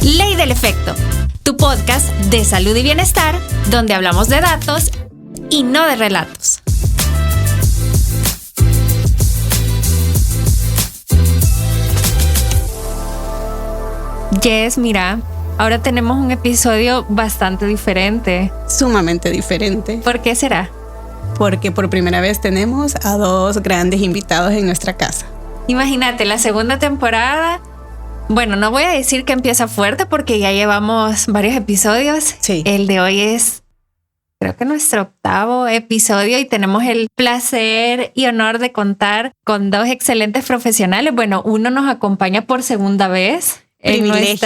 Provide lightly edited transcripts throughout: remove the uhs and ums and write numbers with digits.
Ley del Efecto, tu podcast de salud y bienestar, donde hablamos de datos y no de relatos. Jess, mira, ahora tenemos un episodio bastante diferente. Sumamente diferente. ¿Por qué será? Porque por primera vez tenemos a dos grandes invitados en nuestra casa. Imagínate, la segunda temporada, bueno, no voy a decir que empieza fuerte porque ya llevamos varios episodios. Sí. El de hoy es, creo que nuestro 8º episodio y tenemos el placer y honor de contar con dos excelentes profesionales. Bueno, uno nos acompaña por segunda vez. Privilegios.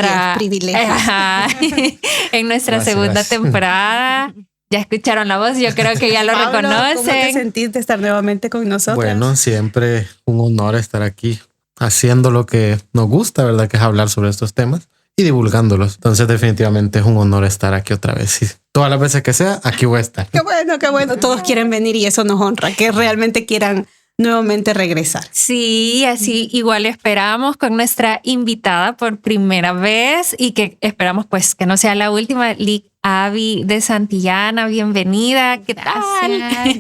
En nuestra segunda temporada. Ya escucharon la voz, yo creo que ya lo Pablo, reconocen. ¿cómo te sentís de estar nuevamente con nosotros? Bueno, siempre un honor estar aquí haciendo lo que nos gusta, ¿verdad? Que es hablar sobre estos temas y divulgándolos. Entonces definitivamente es un honor estar aquí otra vez. Y todas las veces que sea, aquí voy a estar. Qué bueno, qué bueno. Todos quieren venir y eso nos honra, que realmente quieran nuevamente regresar. Sí, así igual esperamos con nuestra invitada por primera vez y que esperamos pues que no sea la última, Abby de Santillana, bienvenida. ¿Qué tal?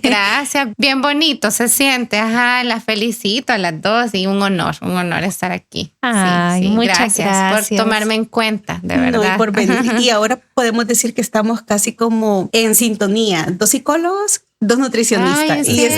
Gracias. Bien bonito se siente. Ajá, las felicito a las dos y un honor estar aquí. Ay, sí. Muchas gracias por tomarme en cuenta, de verdad. No, y por venir. Y ahora podemos decir que estamos casi como en sintonía. 2 psicólogos, 2 nutricionistas. Ay, y es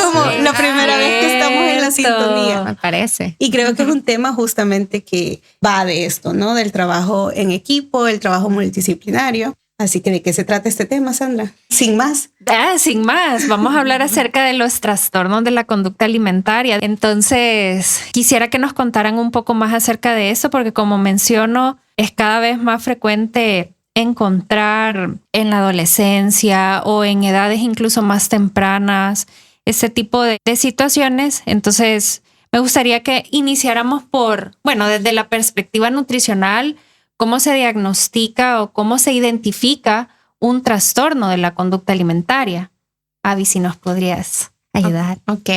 como la primera vez que estamos en la sintonía. Me parece. Y creo que es un tema justamente que va de esto, ¿no? Del trabajo en equipo, el trabajo multidisciplinario. Así que, ¿de qué se trata este tema, Sandra? Sin más. Sin más, vamos a hablar acerca de los trastornos de la conducta alimentaria. Entonces, quisiera que nos contaran un poco más acerca de eso, porque como menciono, es cada vez más frecuente encontrar en la adolescencia o en edades incluso más tempranas ese tipo de situaciones. Entonces, me gustaría que iniciáramos desde la perspectiva nutricional, cómo se diagnostica o cómo se identifica un trastorno de la conducta alimentaria. Abby, si nos podrías ayudar. Ok.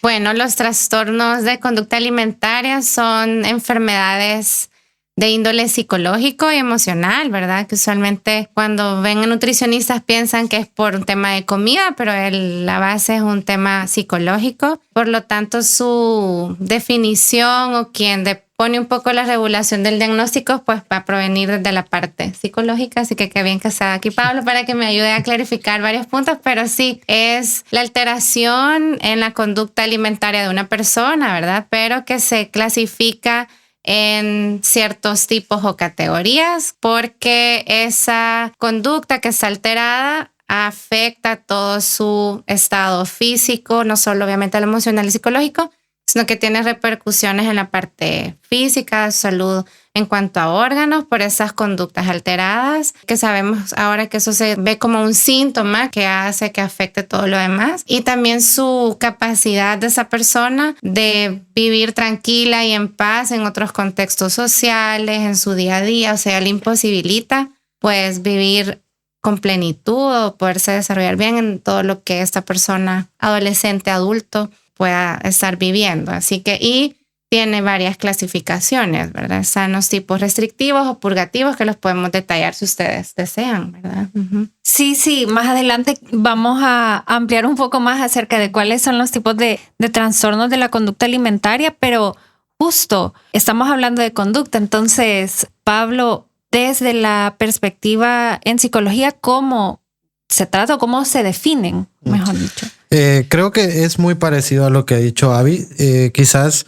Bueno, los trastornos de conducta alimentaria son enfermedades de índole psicológico y emocional, ¿verdad? Que usualmente cuando ven a nutricionistas piensan que es por un tema de comida, pero la base es un tema psicológico. Por lo tanto, su definición o quien pone un poco la regulación del diagnóstico, pues va a provenir desde la parte psicológica. Así que qué bien que está aquí Pablo para que me ayude a clarificar varios puntos. Pero sí, es la alteración en la conducta alimentaria de una persona, ¿verdad? Pero que se clasifica en ciertos tipos o categorías porque esa conducta que está alterada afecta todo su estado físico, no solo obviamente el emocional y psicológico, sino que tiene repercusiones en la parte física, salud en cuanto a órganos por esas conductas alteradas, que sabemos ahora que eso se ve como un síntoma que hace que afecte todo lo demás, y también su capacidad de esa persona de vivir tranquila y en paz en otros contextos sociales, en su día a día, o sea, le imposibilita pues vivir con plenitud o poderse desarrollar bien en todo lo que esta persona adolescente, adulto pueda estar viviendo. Así que, y tiene varias clasificaciones, ¿verdad? Están los tipos restrictivos o purgativos que los podemos detallar si ustedes desean, ¿verdad? Uh-huh. Sí, más adelante vamos a ampliar un poco más acerca de cuáles son los tipos de trastornos de la conducta alimentaria, pero justo estamos hablando de conducta. Entonces, Pablo, desde la perspectiva en psicología, ¿cómo se trata o cómo se definen, mejor dicho? Creo que es muy parecido a lo que ha dicho Abby. Quizás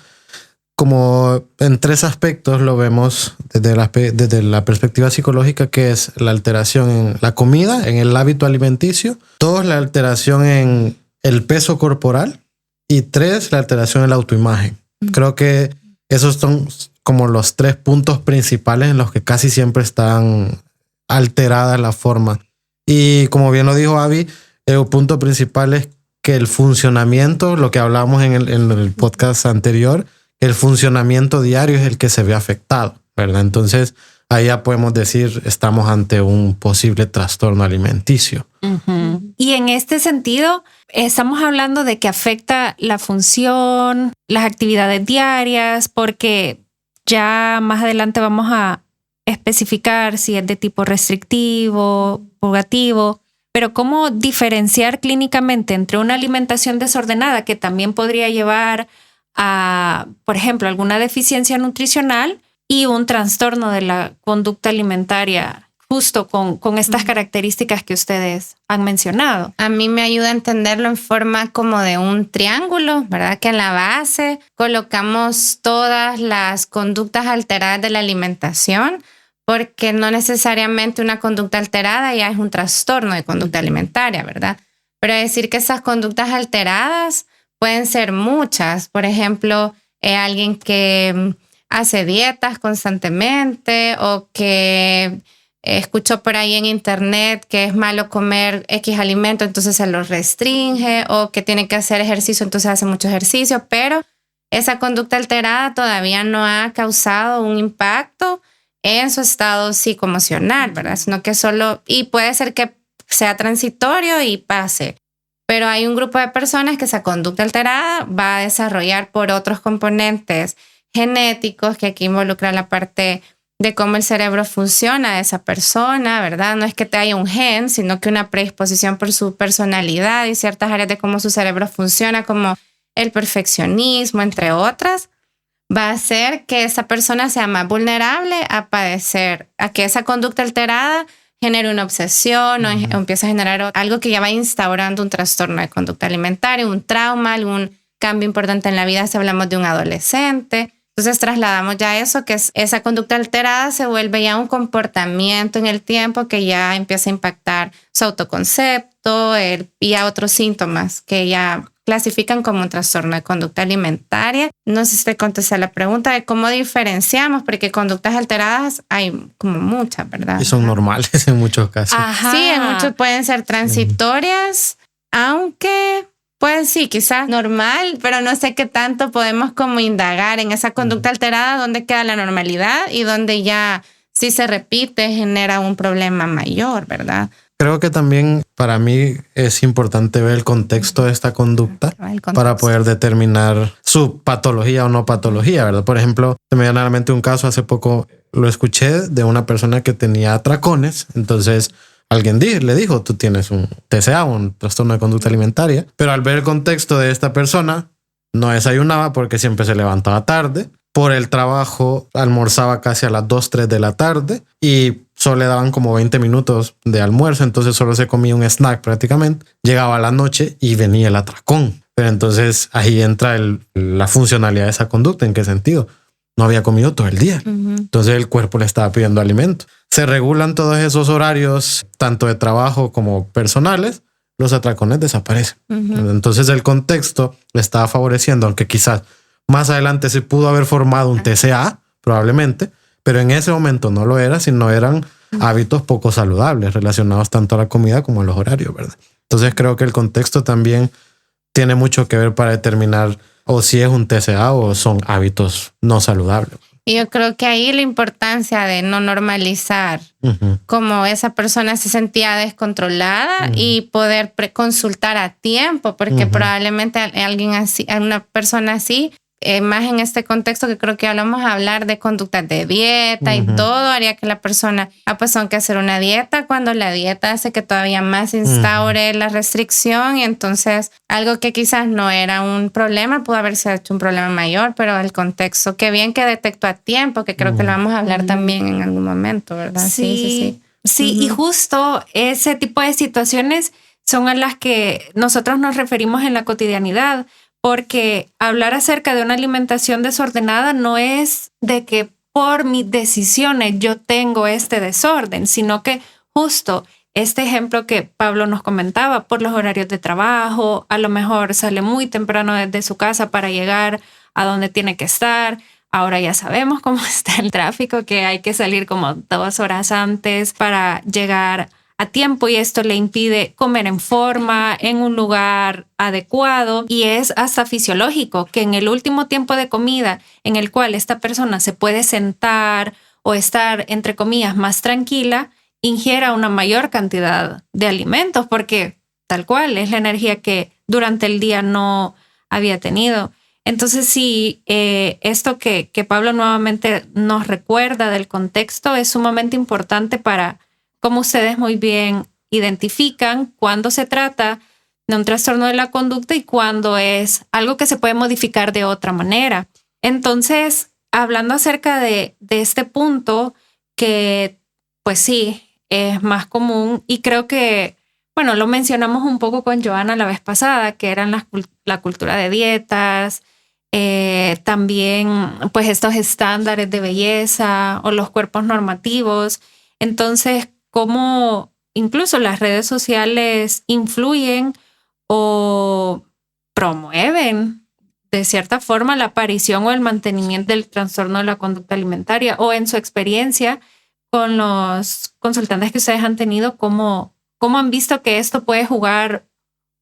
como en 3 aspectos lo vemos desde la perspectiva psicológica, que es la alteración en la comida, en el hábito alimenticio. 2, la alteración en el peso corporal. Y 3, la alteración en la autoimagen. Creo que esos son como los 3 puntos principales en los que casi siempre están alteradas la forma. Y como bien lo dijo Abby, el punto principal es que el funcionamiento, lo que hablábamos en el podcast anterior, el funcionamiento diario es el que se ve afectado, ¿verdad? Entonces, ahí ya podemos decir, estamos ante un posible trastorno alimenticio. Uh-huh. Y en este sentido, estamos hablando de que afecta la función, las actividades diarias, porque ya más adelante vamos a especificar si es de tipo restrictivo, purgativo, pero cómo diferenciar clínicamente entre una alimentación desordenada que también podría llevar a, por ejemplo, alguna deficiencia nutricional y un trastorno de la conducta alimentaria justo con estas características que ustedes han mencionado. A mí me ayuda a entenderlo en forma como de un triángulo, ¿verdad? Que en la base colocamos todas las conductas alteradas de la alimentación, porque no necesariamente una conducta alterada ya es un trastorno de conducta alimentaria, ¿verdad? Pero decir que esas conductas alteradas pueden ser muchas. Por ejemplo, alguien que hace dietas constantemente o que escuchó por ahí en internet que es malo comer X alimento, entonces se lo restringe, o que tiene que hacer ejercicio, entonces hace mucho ejercicio, pero esa conducta alterada todavía no ha causado un impacto en su estado psicoemocional, ¿verdad? Sino que solo, y puede ser que sea transitorio y pase, pero hay un grupo de personas que esa conducta alterada va a desarrollar por otros componentes genéticos, que aquí involucra la parte de cómo el cerebro funciona de esa persona, ¿verdad? No es que te haya un gen, sino que una predisposición por su personalidad y ciertas áreas de cómo su cerebro funciona, como el perfeccionismo, entre otras, va a hacer que esa persona sea más vulnerable a padecer, a que esa conducta alterada genere una obsesión o empiece a generar algo que ya va instaurando un trastorno de conducta alimentaria, un trauma, algún cambio importante en la vida si hablamos de un adolescente. Entonces trasladamos ya eso, que es esa conducta alterada se vuelve ya un comportamiento en el tiempo que ya empieza a impactar su autoconcepto y a otros síntomas que ya clasifican como un trastorno de conducta alimentaria. No sé si te contesté la pregunta de cómo diferenciamos, porque conductas alteradas hay como muchas, ¿verdad? Y son normales en muchos casos. Ajá. Sí, en muchos pueden ser transitorias, aunque pues sí, quizás normal, pero no sé qué tanto podemos como indagar en esa conducta alterada, dónde queda la normalidad y dónde ya si se repite genera un problema mayor, ¿verdad? Creo que también para mí es importante ver el contexto de esta conducta para poder determinar su patología o no patología, ¿verdad? Por ejemplo, se me viene a la mente un caso, hace poco lo escuché de una persona que tenía atracones, entonces alguien le dijo, tú tienes un TCA, un trastorno de conducta alimentaria, pero al ver el contexto de esta persona, no desayunaba porque siempre se levantaba tarde, por el trabajo almorzaba casi a las 2, 3 de la tarde y solo le daban como 20 minutos de almuerzo, entonces solo se comía un snack prácticamente. Llegaba a la noche y venía el atracón. Pero entonces ahí entra la funcionalidad de esa conducta. ¿En qué sentido? No había comido todo el día. Entonces el cuerpo le estaba pidiendo alimento. Se regulan todos esos horarios, tanto de trabajo como personales, los atracones desaparecen. Entonces el contexto le estaba favoreciendo, aunque quizás más adelante se pudo haber formado un TCA, probablemente, pero en ese momento no lo era, sino eran hábitos poco saludables relacionados tanto a la comida como a los horarios, ¿verdad? Entonces creo que el contexto también tiene mucho que ver para determinar o si es un TCA o son hábitos no saludables. Y yo creo que ahí la importancia de no normalizar como esa persona se sentía descontrolada y poder consultar a tiempo, porque probablemente alguien así, una persona así, más en este contexto que creo que ya vamos a hablar de conductas de dieta y todo, haría que la persona, pues son que hacer una dieta, cuando la dieta hace que todavía más instaure la restricción, y entonces algo que quizás no era un problema pudo haberse hecho un problema mayor, pero el contexto, qué bien que detectó a tiempo, que creo que lo vamos a hablar también en algún momento, ¿verdad? Sí, y justo ese tipo de situaciones son a las que nosotros nos referimos en la cotidianidad, porque hablar acerca de una alimentación desordenada no es de que por mis decisiones yo tengo este desorden, sino que justo este ejemplo que Pablo nos comentaba, por los horarios de trabajo, a lo mejor sale muy temprano desde su casa para llegar a donde tiene que estar. Ahora ya sabemos cómo está el tráfico, que hay que salir como 2 horas antes para llegar a tiempo, y esto le impide comer en forma, en un lugar adecuado, y es hasta fisiológico que en el último tiempo de comida en el cual esta persona se puede sentar o estar, entre comillas, más tranquila, ingiera una mayor cantidad de alimentos, porque tal cual es la energía que durante el día no había tenido. Entonces sí, esto que Pablo nuevamente nos recuerda del contexto es sumamente importante para cómo ustedes muy bien identifican cuando se trata de un trastorno de la conducta y cuando es algo que se puede modificar de otra manera. Entonces, hablando acerca de este punto que pues sí, es más común y creo que, bueno, lo mencionamos un poco con Joana la vez pasada, que eran la cultura de dietas, también pues estos estándares de belleza o los cuerpos normativos. Entonces, cómo incluso las redes sociales influyen o promueven de cierta forma la aparición o el mantenimiento del trastorno de la conducta alimentaria, o en su experiencia con los consultantes que ustedes han tenido, ¿cómo han visto que esto puede jugar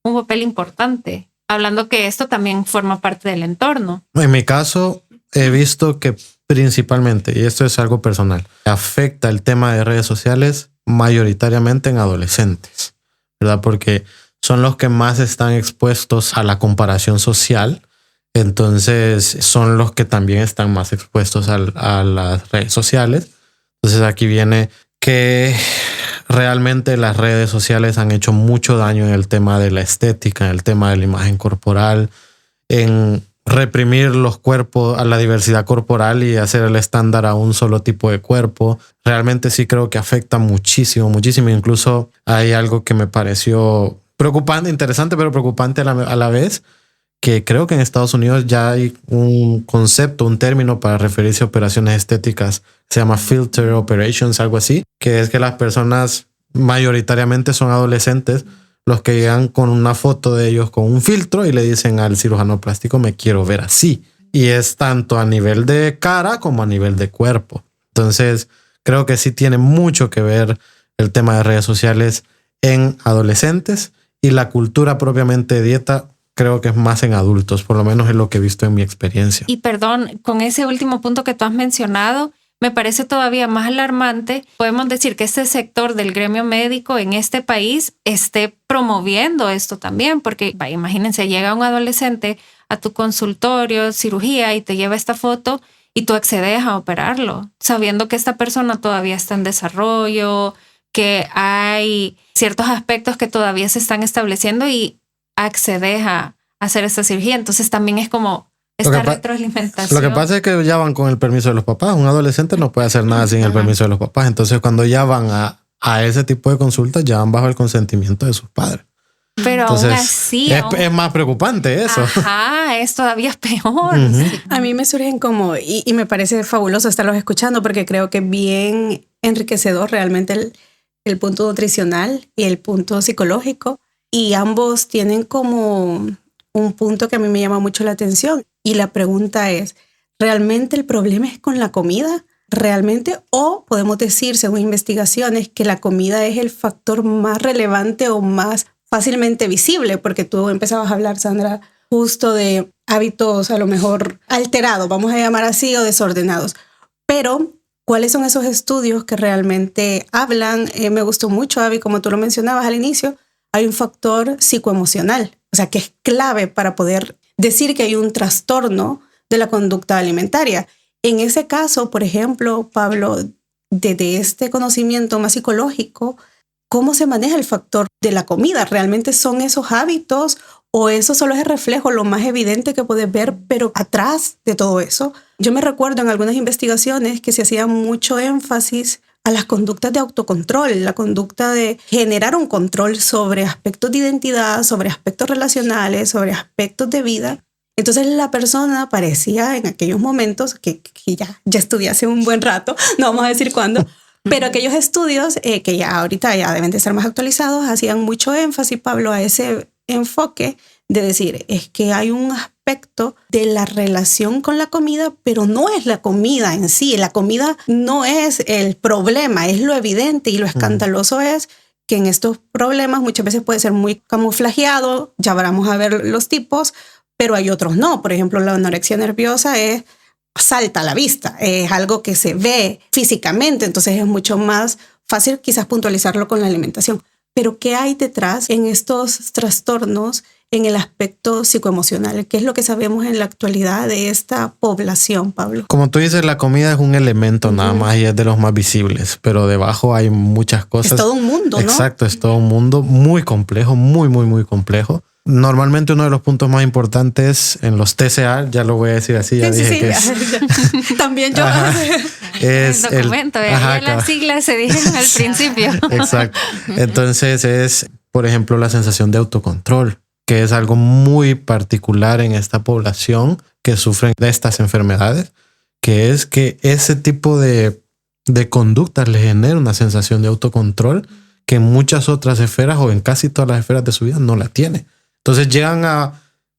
un papel importante? Hablando que esto también forma parte del entorno. En mi caso, he visto que principalmente, y esto es algo personal, afecta el tema de redes sociales mayoritariamente en adolescentes, ¿verdad? Porque son los que más están expuestos a la comparación social. Entonces son los que también están más expuestos a las redes sociales. Entonces aquí viene que realmente las redes sociales han hecho mucho daño en el tema de la estética, en el tema de la imagen corporal, en reprimir los cuerpos, a la diversidad corporal y hacer el estándar a un solo tipo de cuerpo. Realmente sí creo que afecta muchísimo, muchísimo. Incluso hay algo que me pareció preocupante, interesante, pero preocupante a la vez, que creo que en Estados Unidos ya hay un concepto, un término para referirse a operaciones estéticas. Se llama filter operations, algo así, que es que las personas mayoritariamente son adolescentes los que llegan con una foto de ellos con un filtro y le dicen al cirujano plástico, me quiero ver así. Y es tanto a nivel de cara como a nivel de cuerpo. Entonces, creo que sí tiene mucho que ver el tema de redes sociales en adolescentes, y la cultura propiamente de dieta creo que es más en adultos, por lo menos es lo que he visto en mi experiencia. Y perdón, con ese último punto que tú has mencionado, me parece todavía más alarmante. Podemos decir que este sector del gremio médico en este país esté promoviendo esto también, porque imagínense, llega un adolescente a tu consultorio, cirugía, y te lleva esta foto y tú accedes a operarlo, sabiendo que esta persona todavía está en desarrollo, que hay ciertos aspectos que todavía se están estableciendo y accedes a hacer esta cirugía. Entonces también es como esta retroalimentación. Lo que pasa es que ya van con el permiso de los papás. Un adolescente no puede hacer nada sin el permiso de los papás. Entonces cuando ya van a ese tipo de consultas, ya van bajo el consentimiento de sus padres. Pero entonces, aún así... es más preocupante eso. Ajá, es todavía peor. A mí me surgen como... Y me parece fabuloso estarlos escuchando, porque creo que es bien enriquecedor realmente el punto nutricional y el punto psicológico. Y ambos tienen como un punto que a mí me llama mucho la atención. Y la pregunta es, ¿realmente el problema es con la comida? ¿Realmente? O podemos decir, según investigaciones, que la comida es el factor más relevante o más fácilmente visible, porque tú empezabas a hablar, Sandra, justo de hábitos a lo mejor alterados, vamos a llamar así, o desordenados. Pero, ¿cuáles son esos estudios que realmente hablan? Me gustó mucho, Abby, como tú lo mencionabas al inicio, hay un factor psicoemocional, o sea, que es clave para poder decir que hay un trastorno de la conducta alimentaria. En ese caso, por ejemplo, Pablo, desde este conocimiento más psicológico, ¿cómo se maneja el factor de la comida? ¿Realmente son esos hábitos o eso solo es el reflejo, lo más evidente que puedes ver, pero atrás de todo eso? Yo me recuerdo en algunas investigaciones que se hacía mucho énfasis a las conductas de autocontrol, la conducta de generar un control sobre aspectos de identidad, sobre aspectos relacionales, sobre aspectos de vida. Entonces la persona parecía en aquellos momentos, que ya estudié hace un buen rato, no vamos a decir cuándo, pero aquellos estudios que ya ahorita ya deben de estar más actualizados, hacían mucho énfasis, Pablo, a ese enfoque de decir, es que hay un aspecto de la relación con la comida, pero no es la comida en sí. La comida no es el problema, es lo evidente, y lo escandaloso es que en estos problemas muchas veces puede ser muy camuflajeado, ya vamos a ver los tipos, pero hay otros no. Por ejemplo, la anorexia nerviosa salta a la vista, es algo que se ve físicamente, entonces es mucho más fácil quizás puntualizarlo con la alimentación. Pero ¿qué hay detrás en estos trastornos en el aspecto psicoemocional. ¿Qué es lo que sabemos en la actualidad de esta población, Pablo? Como tú dices, la comida es un elemento nada más y es de los más visibles, pero debajo hay muchas cosas. Es todo un mundo, ¿no? Exacto, es todo un mundo muy complejo, muy complejo. Normalmente uno de los puntos más importantes en los TCA, ya lo voy a decir así, ya dije que es... También yo. Es el documento, las siglas se dijeron al principio. Exacto. Entonces es, por ejemplo, la sensación de autocontrol, que es algo muy particular en esta población que sufren de estas enfermedades, que es que ese tipo de conductas les genera una sensación de autocontrol que en muchas otras esferas o en casi todas las esferas de su vida no la tiene. Entonces llegan a,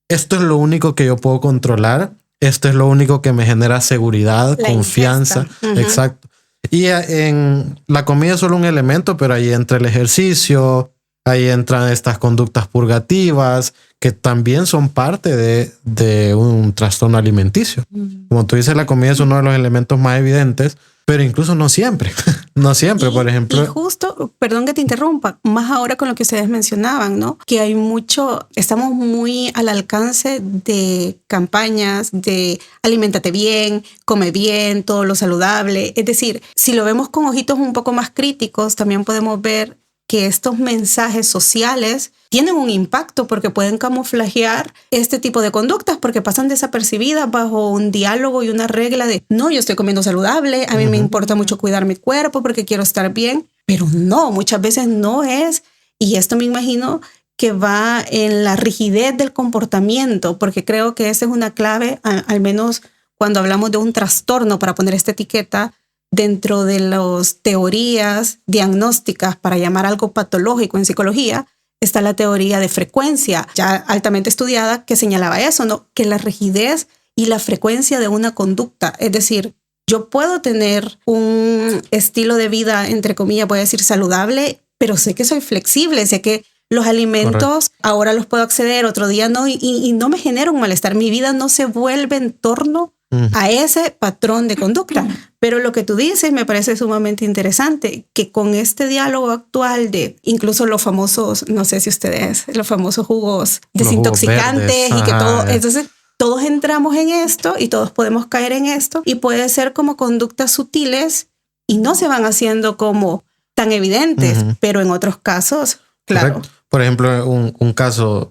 esto es lo único que yo puedo controlar, esto es lo único que me genera seguridad, confianza. Exacto. Y en la comida es solo un elemento, pero ahí entra el ejercicio, ahí entran estas conductas purgativas que también son parte de un trastorno alimenticio. Como tú dices, la comida es uno de los elementos más evidentes, pero incluso no siempre. No siempre, por ejemplo. Y justo, perdón que te interrumpa, más ahora con lo que ustedes mencionaban, ¿no? Que hay mucho, estamos muy al alcance de campañas de aliméntate bien, come bien, todo lo saludable. Es decir, si lo vemos con ojitos un poco más críticos, también podemos ver que estos mensajes sociales tienen un impacto porque pueden camuflajear este tipo de conductas porque pasan desapercibidas bajo un diálogo y una regla de no, yo estoy comiendo saludable, a mí me importa mucho cuidar mi cuerpo porque quiero estar bien, pero no, muchas veces no es. Y esto me imagino que va en la rigidez del comportamiento, porque creo que esa es una clave, al menos cuando hablamos de un trastorno, para poner esta etiqueta, dentro de las teorías diagnósticas para llamar algo patológico en psicología, está la teoría de frecuencia, ya altamente estudiada, que señalaba eso, ¿no? Que la rigidez y la frecuencia de una conducta, es decir, yo puedo tener un estilo de vida, entre comillas, voy a decir saludable, pero sé que soy flexible, sé que los alimentos ahora los puedo acceder, otro día no, y no me genera un malestar. Mi vida no se vuelve en torno a ese patrón de conducta. Pero lo que tú dices me parece sumamente interesante, que con este diálogo actual de incluso los famosos, no sé si ustedes, los famosos jugos desintoxicantes y que todo, entonces todos entramos en esto y todos podemos caer en esto y puede ser como conductas sutiles y no se van haciendo como tan evidentes, pero en otros casos, claro. Correcto. Por ejemplo, un caso,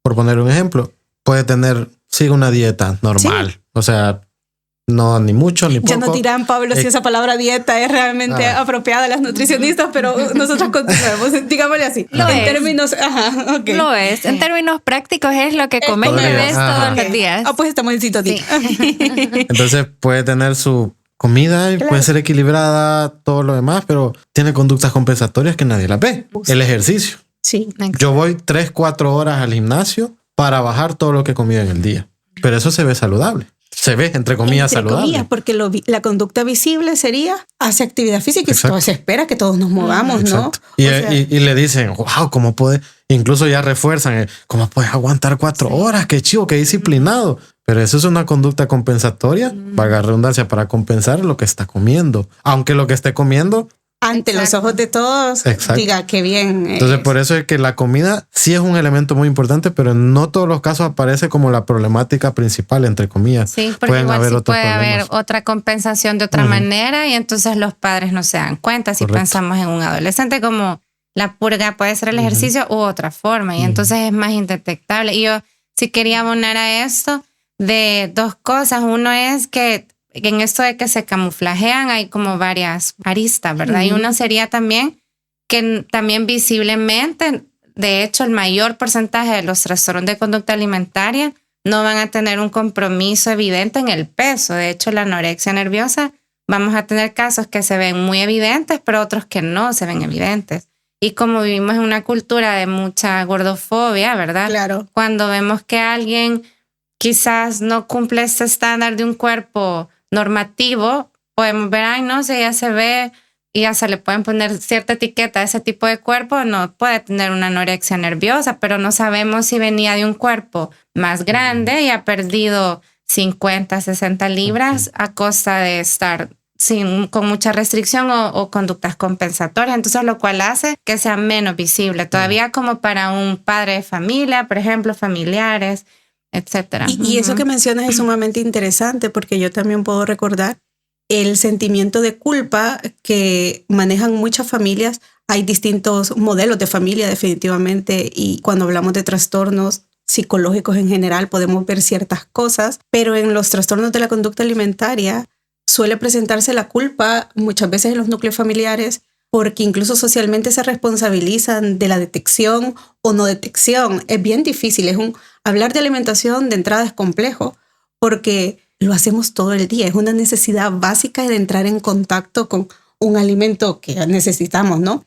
por poner un ejemplo, puede tener, sigue una dieta normal. Sí. O sea, no ni mucho ni poco. Ya nos dirán, Pablo, si esa palabra dieta es realmente apropiada a las nutricionistas, pero nosotros continuamos, digámosle así. Lo en es. Términos, Lo es. En términos prácticos es lo que comes y bebes todos los días. Pues estamos en sintonía. Sí. Entonces puede tener su comida y puede ser equilibrada, todo lo demás, pero tiene conductas compensatorias que nadie las ve. El ejercicio. Sí. Yo voy 3-4 horas al gimnasio para bajar todo lo que he comido en el día. Pero eso se ve saludable. Se ve, entre comillas, saludable. Comillas, porque la conducta visible sería hace actividad física. Exacto. Y se espera que todos nos movamos, ¿no? Y le dicen, wow, ¿cómo puede? Incluso ya refuerzan, ¿cómo puedes aguantar 4 horas? Qué chivo, qué disciplinado. Pero eso es una conducta compensatoria, valga la redundancia, para compensar lo que está comiendo. Aunque lo que esté comiendo... ante los ojos de todos, diga qué bien. Entonces, por eso es que la comida sí es un elemento muy importante, pero en no todos los casos aparece como la problemática principal, entre comillas. Sí, porque puede haber otra compensación de otra manera y entonces los padres no se dan cuenta. Si pensamos en un adolescente, como la purga puede ser el ejercicio u otra forma, y entonces es más indetectable. Y yo sí quería abonar a esto de 2 cosas. Uno es que en esto de que se camuflajean hay como varias aristas, ¿verdad? Y uno sería también que también visiblemente, de hecho, el mayor porcentaje de los trastornos de conducta alimentaria no van a tener un compromiso evidente en el peso. De hecho, la anorexia nerviosa, vamos a tener casos que se ven muy evidentes, pero otros que no se ven evidentes. Y como vivimos en una cultura de mucha gordofobia, ¿verdad? Claro. Cuando vemos que alguien quizás no cumple este estándar de un cuerpo normativo, podemos ver, ay, no, si ella se ve y ya se le pueden poner cierta etiqueta a ese tipo de cuerpo, no puede tener una anorexia nerviosa, pero no sabemos si venía de un cuerpo más grande y ha perdido 50, 60 libras a costa de estar con mucha restricción o conductas compensatorias, entonces lo cual hace que sea menos visible, todavía como para un padre de familia, por ejemplo, familiares, etcétera. Y eso que mencionas es sumamente interesante porque yo también puedo recordar el sentimiento de culpa que manejan muchas familias. Hay distintos modelos de familia definitivamente y cuando hablamos de trastornos psicológicos en general podemos ver ciertas cosas, pero en los trastornos de la conducta alimentaria suele presentarse la culpa muchas veces en los núcleos familiares porque incluso socialmente se responsabilizan de la detección o no detección. Es bien difícil. Hablar de alimentación de entrada es complejo porque lo hacemos todo el día. Es una necesidad básica de entrar en contacto con un alimento que necesitamos, ¿no?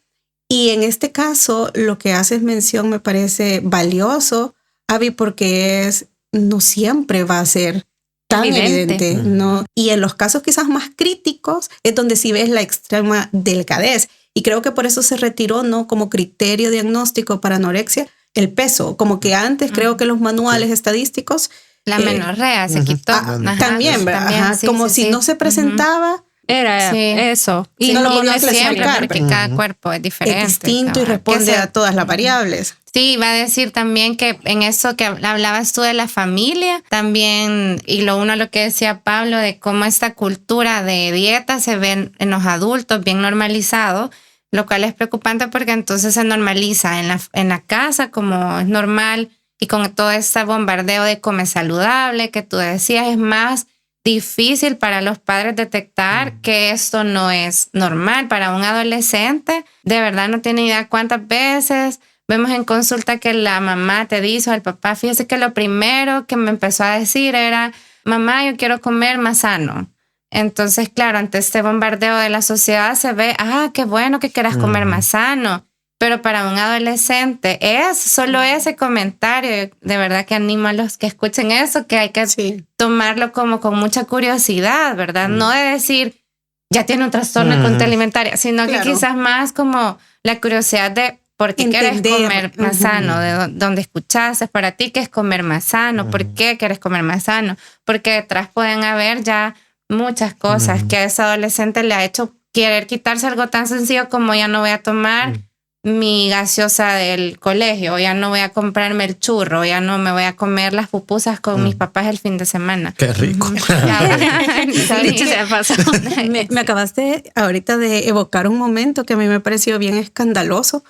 Y en este caso, lo que haces mención me parece valioso, Abby, porque no siempre va a ser tan evidente, ¿no? Y en los casos quizás más críticos es donde sí ves la extrema delgadez. Y creo que por eso se retiró, ¿no? Como criterio diagnóstico para anorexia, el peso. Como que antes creo que los manuales estadísticos... La menorrea se quitó. También, ¿verdad? También, sí, como si no se presentaba... Era eso. Y no lo volvió a clasificar. Porque cada cuerpo es diferente. Es distinto y responde a todas las variables. Sí, va a decir también que en eso que hablabas tú de la familia, también, y lo que decía Pablo, de cómo esta cultura de dieta se ve en los adultos bien normalizado, lo cual es preocupante porque entonces se normaliza en la casa como es normal y con todo este bombardeo de come saludable que tú decías, es más difícil para los padres detectar que esto no es normal. Para un adolescente, de verdad no tiene idea cuántas veces vemos en consulta que la mamá te dice o el papá, fíjese que lo primero que me empezó a decir era, mamá, yo quiero comer más sano. Entonces, claro, ante este bombardeo de la sociedad se ve, qué bueno que quieras comer más sano. Pero para un adolescente es solo ese comentario. De verdad que animo a los que escuchen eso, que hay que tomarlo como con mucha curiosidad, ¿verdad? No de decir, ya tiene un trastorno de conducta alimentaria, sino que quizás más como la curiosidad de por qué quieres comer más sano, de dónde escuchaste, para ti qué es comer más sano, por qué quieres comer más sano, porque detrás pueden haber ya muchas cosas que a ese adolescente le ha hecho querer quitarse algo tan sencillo como ya no voy a tomar mi gaseosa del colegio, ya no voy a comprarme el churro, ya no me voy a comer las pupusas con mis papás el fin de semana. Qué rico. Me acabaste ahorita de evocar un momento que a mí me pareció bien escandaloso,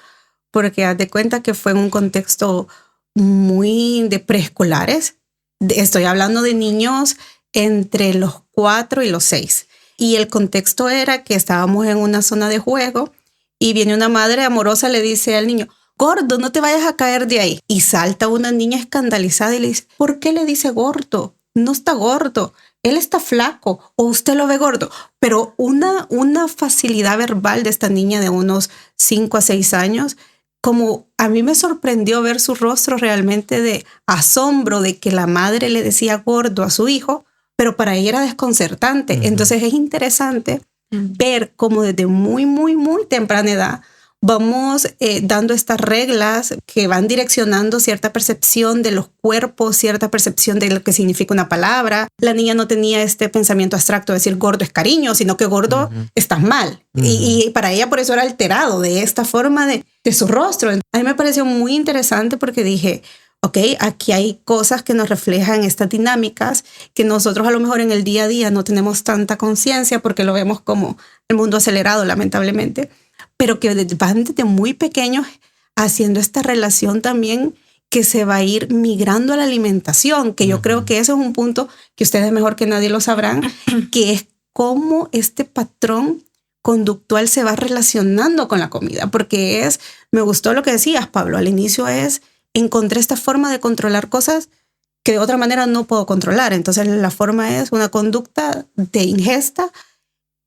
porque haz de cuenta que fue en un contexto muy de preescolares. Estoy hablando de niños entre los 4 y los 6. Y el contexto era que estábamos en una zona de juego y viene una madre amorosa, le dice al niño, gordo, no te vayas a caer de ahí. Y salta una niña escandalizada y le dice, ¿por qué le dice gordo? No está gordo, él está flaco o usted lo ve gordo. Pero una facilidad verbal de esta niña de unos 5 a 6 años, como a mí me sorprendió ver su rostro realmente de asombro de que la madre le decía gordo a su hijo, pero para ella era desconcertante. Entonces es interesante ver cómo desde muy, muy, muy temprana edad vamos dando estas reglas que van direccionando cierta percepción de los cuerpos, cierta percepción de lo que significa una palabra. La niña no tenía este pensamiento abstracto de decir gordo es cariño, sino que gordo estás mal. Y para ella por eso era alterado de esta forma de su rostro. A mí me pareció muy interesante porque dije, ok, aquí hay cosas que nos reflejan estas dinámicas que nosotros a lo mejor en el día a día no tenemos tanta conciencia porque lo vemos como el mundo acelerado, lamentablemente, pero que van desde muy pequeños haciendo esta relación también que se va a ir migrando a la alimentación, que yo creo que eso es un punto que ustedes mejor que nadie lo sabrán, que es cómo este patrón conductual se va relacionando con la comida, porque me gustó lo que decías, Pablo, al inicio encontré esta forma de controlar cosas que de otra manera no puedo controlar. Entonces la forma es una conducta de ingesta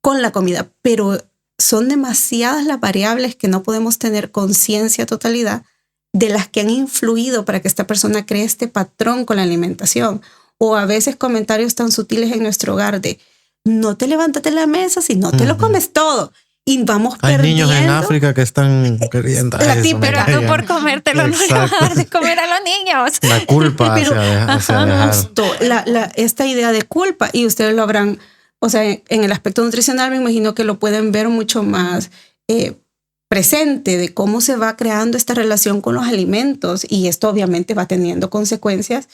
con la comida, pero son demasiadas las variables que no podemos tener conciencia totalidad de las que han influido para que esta persona cree este patrón con la alimentación. O a veces comentarios tan sutiles en nuestro hogar de no te levantas de la mesa si no te lo comes todo. Y vamos Hay perdiendo. niños en África que están queriendo La típica, Pero tú por comértelo no le vas a dar de comer a los niños. La culpa Pero, hacia dejar. justo, esta idea de culpa, y ustedes lo habrán o sea, en el aspecto nutricional me imagino que lo pueden ver mucho más presente de cómo se va creando esta relación con los alimentos, y esto obviamente va teniendo consecuencias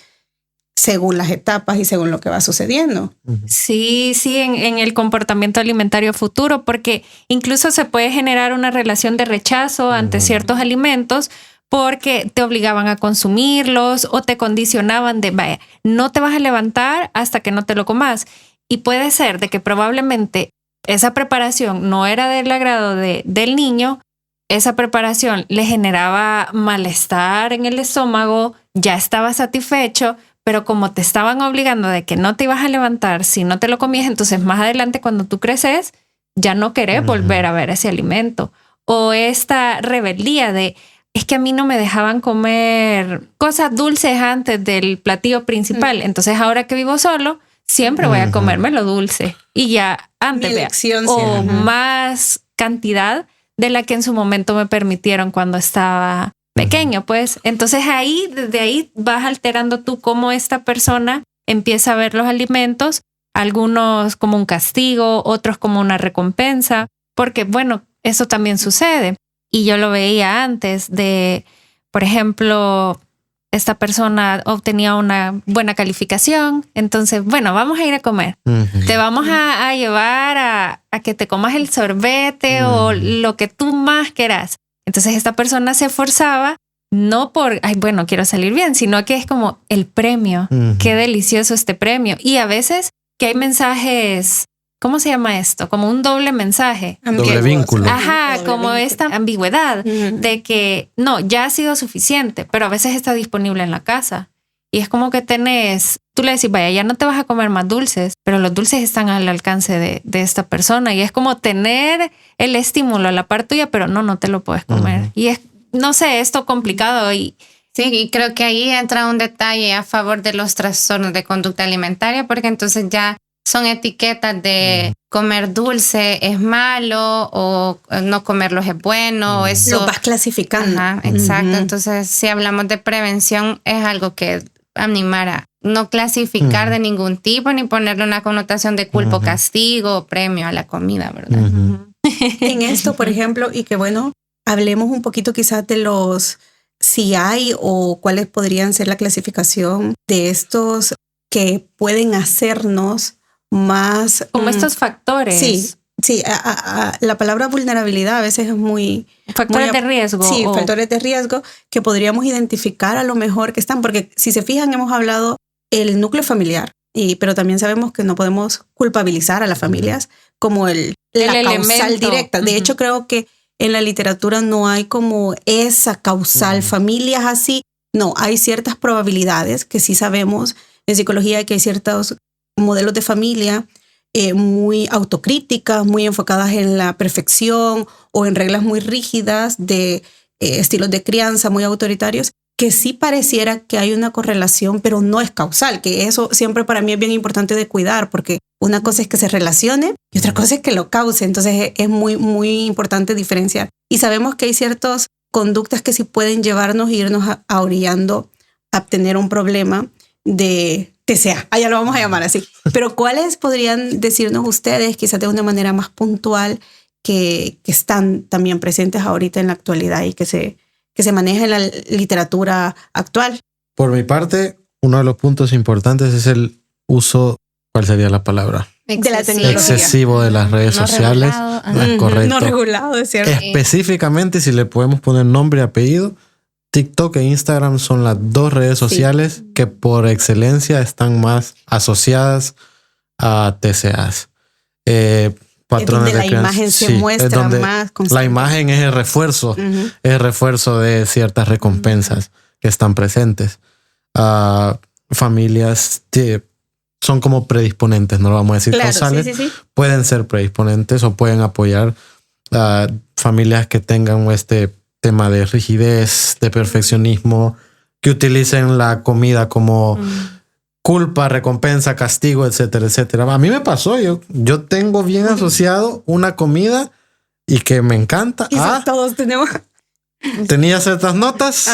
según las etapas y según lo que va sucediendo. Sí, en el comportamiento alimentario futuro, porque incluso se puede generar una relación de rechazo ante ciertos alimentos porque te obligaban a consumirlos o te condicionaban de, vaya, no te vas a levantar hasta que no te lo comas. Y puede ser de que probablemente esa preparación no era del agrado del niño, esa preparación le generaba malestar en el estómago, ya estaba satisfecho, pero como te estaban obligando de que no te ibas a levantar si no te lo comías, entonces más adelante cuando tú creces ya no querés volver a ver ese alimento. O esta rebeldía de, es que a mí no me dejaban comer cosas dulces antes del platillo principal, entonces ahora que vivo solo, siempre voy a comerme lo dulce. Y ya antes, mi elección, o más cantidad de la que en su momento me permitieron cuando estaba pequeño, pues. Entonces desde ahí vas alterando tú cómo esta persona empieza a ver los alimentos, algunos como un castigo, otros como una recompensa, porque bueno, eso también sucede. Y yo lo veía antes de, por ejemplo, esta persona obtenía una buena calificación, entonces, bueno, vamos a ir a comer. Te vamos a llevar a que te comas el sorbete o lo que tú más quieras. Entonces esta persona se esforzaba no por, ay, bueno, quiero salir bien, sino que es como el premio. Qué delicioso este premio. Y a veces que hay mensajes, ¿cómo se llama esto? Como un doble mensaje. Doble vínculo. Ajá, Doble como vínculo. esta ambigüedad de que no, ya ha sido suficiente, pero a veces está disponible en la casa. Y es como que tú le decís, vaya, ya no te vas a comer más dulces, pero los dulces están al alcance de esta persona. Y es como tener el estímulo a la par tuya, pero no te lo puedes comer. Y es, no sé, esto complicado y... Sí, y creo que ahí entra un detalle a favor de los trastornos de conducta alimentaria, porque entonces ya son etiquetas de comer dulce es malo o no comerlos es bueno. Eso Lo vas clasificando. Ajá, exacto. Entonces, si hablamos de prevención, es algo que animar a no clasificar de ningún tipo ni ponerle una connotación de culpa o castigo o premio a la comida, ¿verdad? En esto, por ejemplo, y que bueno, hablemos un poquito quizás de si hay o cuáles podrían ser la clasificación de estos que pueden hacernos más... Como estos factores. Sí, la palabra vulnerabilidad a veces es muy... Factores de riesgo. Sí, factores de riesgo que podríamos identificar a lo mejor que están, porque si se fijan hemos hablado el núcleo familiar, pero también sabemos que no podemos culpabilizar a las familias como la causal directa. De hecho, creo que en la literatura no hay como esa causal, familias así. No, hay ciertas probabilidades que sí sabemos en psicología que hay ciertos modelos de familia muy autocríticas, muy enfocadas en la perfección o en reglas muy rígidas de estilos de crianza muy autoritarios, que sí pareciera que hay una correlación, pero no es causal, que eso siempre para mí es bien importante de cuidar, porque una cosa es que se relacione y otra cosa es que lo cause. Entonces es muy, muy importante diferenciar. Y sabemos que hay ciertas conductas que sí pueden llevarnos e irnos orillando a tener un problema de TCA. Ya lo vamos a llamar así. Pero ¿cuáles podrían decirnos ustedes, quizás de una manera más puntual, que están también presentes ahorita en la actualidad y que se maneja en la literatura actual? Por mi parte, uno de los puntos importantes es el uso, ¿cuál sería la palabra? De la tecnología. Excesivo de las redes sociales. Correcto. No regulado, es cierto. Específicamente, si le podemos poner nombre y apellido, TikTok e Instagram son las dos redes sociales que por excelencia están más asociadas a TCAs. Patrones donde la de crianza. imagen se muestra más constante. La imagen es el refuerzo, es el refuerzo de ciertas recompensas que están presentes. Familias son como predisponentes, no lo vamos a decir causales. Sí. Pueden ser predisponentes o pueden apoyar a familias que tengan este tema de rigidez, de perfeccionismo, que utilicen la comida como culpa, recompensa, castigo, etcétera, etcétera. A mí me pasó, yo tengo bien asociado una comida y que me encanta. Todos tenemos. Tenía ciertas notas.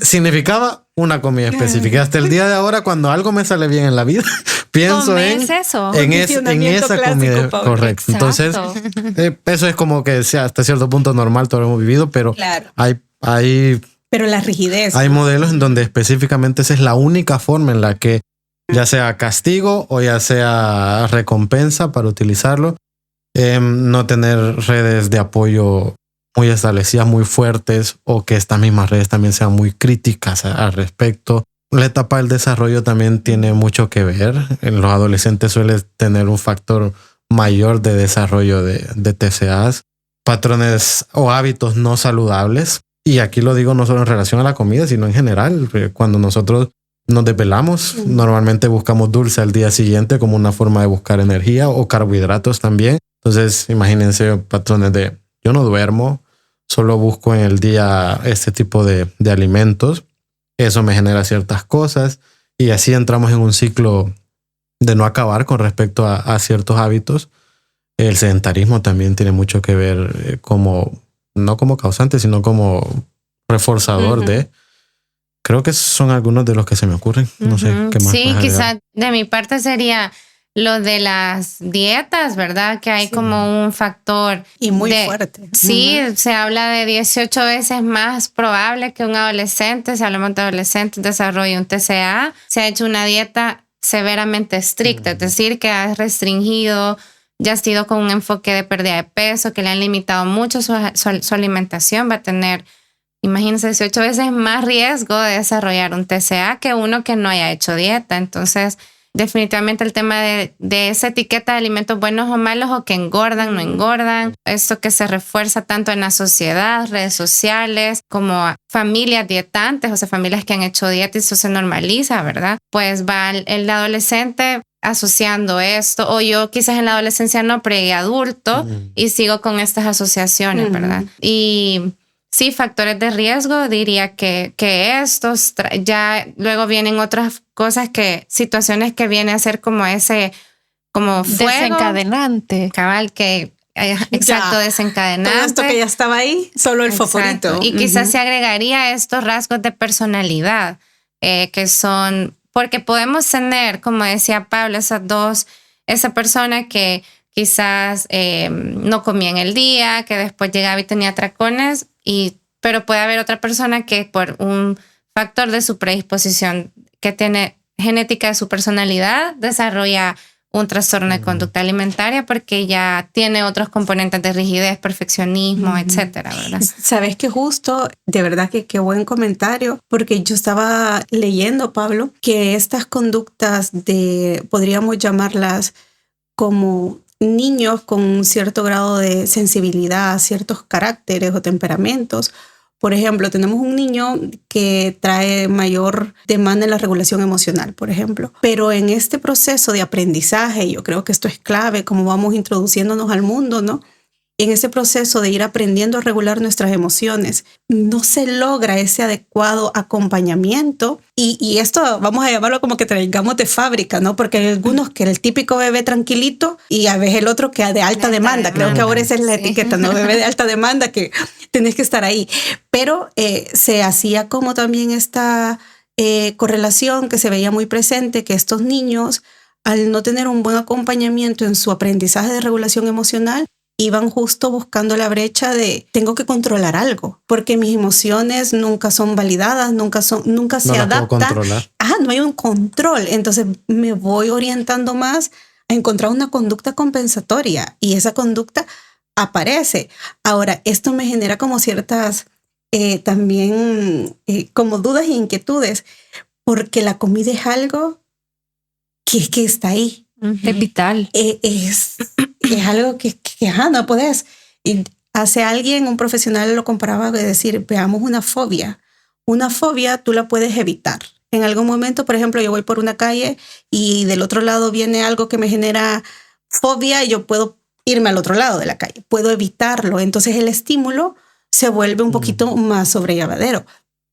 Significaba una comida específica. Hasta el día de ahora, cuando algo me sale bien en la vida, pienso en esa comida. Correcto. Entonces, eso es como que sea hasta cierto punto normal, todo lo hemos vivido, pero claro, pero la rigidez. Hay modelos en donde específicamente esa es la única forma en la que ya sea castigo o ya sea recompensa para utilizarlo, no tener redes de apoyo muy establecidas, muy fuertes, o que estas mismas redes también sean muy críticas al respecto. La etapa del desarrollo también tiene mucho que ver. En los adolescentes suele tener un factor mayor de desarrollo de TCAs, patrones o hábitos no saludables. Y aquí lo digo no solo en relación a la comida, sino en general. Cuando nosotros nos desvelamos, normalmente buscamos dulce al día siguiente como una forma de buscar energía, o carbohidratos también. Entonces, imagínense patrones de yo no duermo, solo busco en el día este tipo de alimentos. Eso me genera ciertas cosas y así entramos en un ciclo de no acabar con respecto a ciertos hábitos. El sedentarismo también tiene mucho que ver no como causante, sino como reforzador de... Creo que son algunos de los que se me ocurren. No sé qué más. Sí, quizás de mi parte sería lo de las dietas, ¿verdad? Que hay como un factor. Y muy fuerte. Sí, se habla de 18 veces más probable que un adolescente, si hablamos de adolescentes, desarrolle un TCA. Se ha hecho una dieta severamente estricta, es decir, que ha restringido, ya ha sido con un enfoque de pérdida de peso, que le han limitado mucho su alimentación. Va a tener, imagínense, 18 veces más riesgo de desarrollar un TCA que uno que no haya hecho dieta. Entonces, definitivamente el tema de esa etiqueta de alimentos buenos o malos, o que engordan, no engordan, esto que se refuerza tanto en la sociedad, redes sociales, como familias dietantes, o sea, familias que han hecho dieta y eso se normaliza, ¿verdad? Pues va el adolescente asociando esto, o yo quizás en la adolescencia no, pero adulto, y sigo con estas asociaciones, ¿verdad? Y sí, factores de riesgo, diría que estos, ya luego vienen otras cosas, situaciones que viene a ser como como fuego. Desencadenante. Cabal, exacto, desencadenante. Todo esto que ya estaba ahí, solo el favorito. Y quizás se agregaría estos rasgos de personalidad, que son, porque podemos tener, como decía Pablo, esa persona que quizás no comía en el día, que después llegaba y tenía atracones, pero puede haber otra persona que por un factor de su predisposición, que tiene genética de su personalidad, desarrolla un trastorno de conducta alimentaria porque ya tiene otros componentes de rigidez, perfeccionismo, etcétera, ¿verdad? Sabes que justo, de verdad que qué buen comentario, porque yo estaba leyendo, Pablo, que estas conductas podríamos llamarlas como niños con un cierto grado de sensibilidad, ciertos caracteres o temperamentos. Por ejemplo, tenemos un niño que trae mayor demanda en la regulación emocional, por ejemplo. Pero en este proceso de aprendizaje, yo creo que esto es clave, como vamos introduciéndonos al mundo, ¿no? En ese proceso de ir aprendiendo a regular nuestras emociones, no se logra ese adecuado acompañamiento. Y esto vamos a llamarlo como que traigamos de fábrica, ¿no? Porque hay algunos que el típico bebé tranquilito y a veces el otro que de alta demanda. Creo que ahora esa es la etiqueta, ¿no? Bebé de alta demanda, que tenés que estar ahí. Pero se hacía como también esta correlación que se veía muy presente, que estos niños, al no tener un buen acompañamiento en su aprendizaje de regulación emocional, iban justo buscando la brecha de tengo que controlar algo, porque mis emociones nunca son validadas, nunca se adaptan. No hay un control. Entonces me voy orientando más a encontrar una conducta compensatoria y esa conducta aparece. Ahora, esto me genera como ciertas también como dudas e inquietudes, porque la comida es algo que está ahí. Es vital. Es algo que no puedes. Y hace alguien, un profesional lo comparaba de decir, veamos una fobia. Una fobia tú la puedes evitar. En algún momento, por ejemplo, yo voy por una calle y del otro lado viene algo que me genera fobia y yo puedo irme al otro lado de la calle. Puedo evitarlo. Entonces el estímulo se vuelve un poquito más sobrellevadero.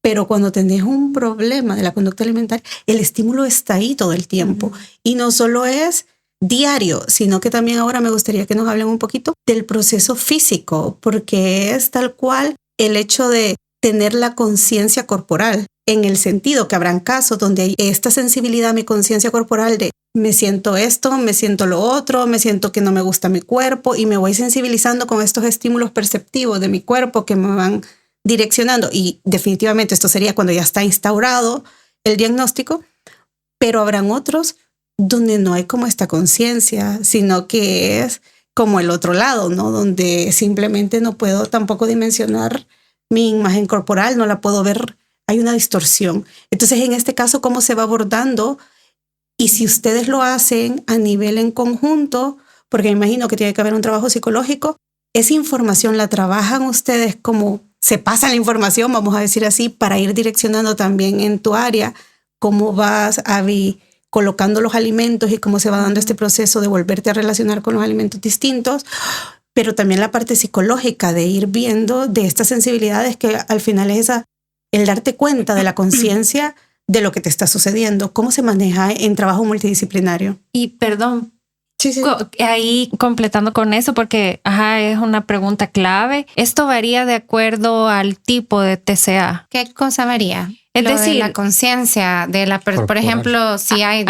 Pero cuando tenés un problema de la conducta alimentaria, el estímulo está ahí todo el tiempo. Y no solo es diario, sino que también ahora me gustaría que nos hablen un poquito del proceso físico, porque es tal cual el hecho de tener la conciencia corporal, en el sentido que habrán casos donde hay esta sensibilidad a mi conciencia corporal de me siento esto, me siento lo otro, me siento que no me gusta mi cuerpo y me voy sensibilizando con estos estímulos perceptivos de mi cuerpo que me van direccionando. Y definitivamente esto sería cuando ya está instaurado el diagnóstico, pero habrán otros donde no hay como esta conciencia, sino que es como el otro lado, ¿no? Donde simplemente no puedo tampoco dimensionar mi imagen corporal, no la puedo ver, hay una distorsión. Entonces, en este caso, ¿cómo se va abordando? Y si ustedes lo hacen a nivel en conjunto, porque me imagino que tiene que haber un trabajo psicológico, esa información la trabajan ustedes como se pasa la información, vamos a decir así, para ir direccionando también en tu área cómo vas colocando los alimentos y cómo se va dando este proceso de volverte a relacionar con los alimentos distintos, pero también la parte psicológica de ir viendo de estas sensibilidades que al final es el darte cuenta de la conciencia de lo que te está sucediendo. ¿Cómo se maneja en trabajo multidisciplinario? Y perdón, sí. Ahí completando con eso, porque es una pregunta clave. Esto varía de acuerdo al tipo de TCA. ¿Qué cosa varía? Es decir, la conciencia de la persona, por ejemplo, si hay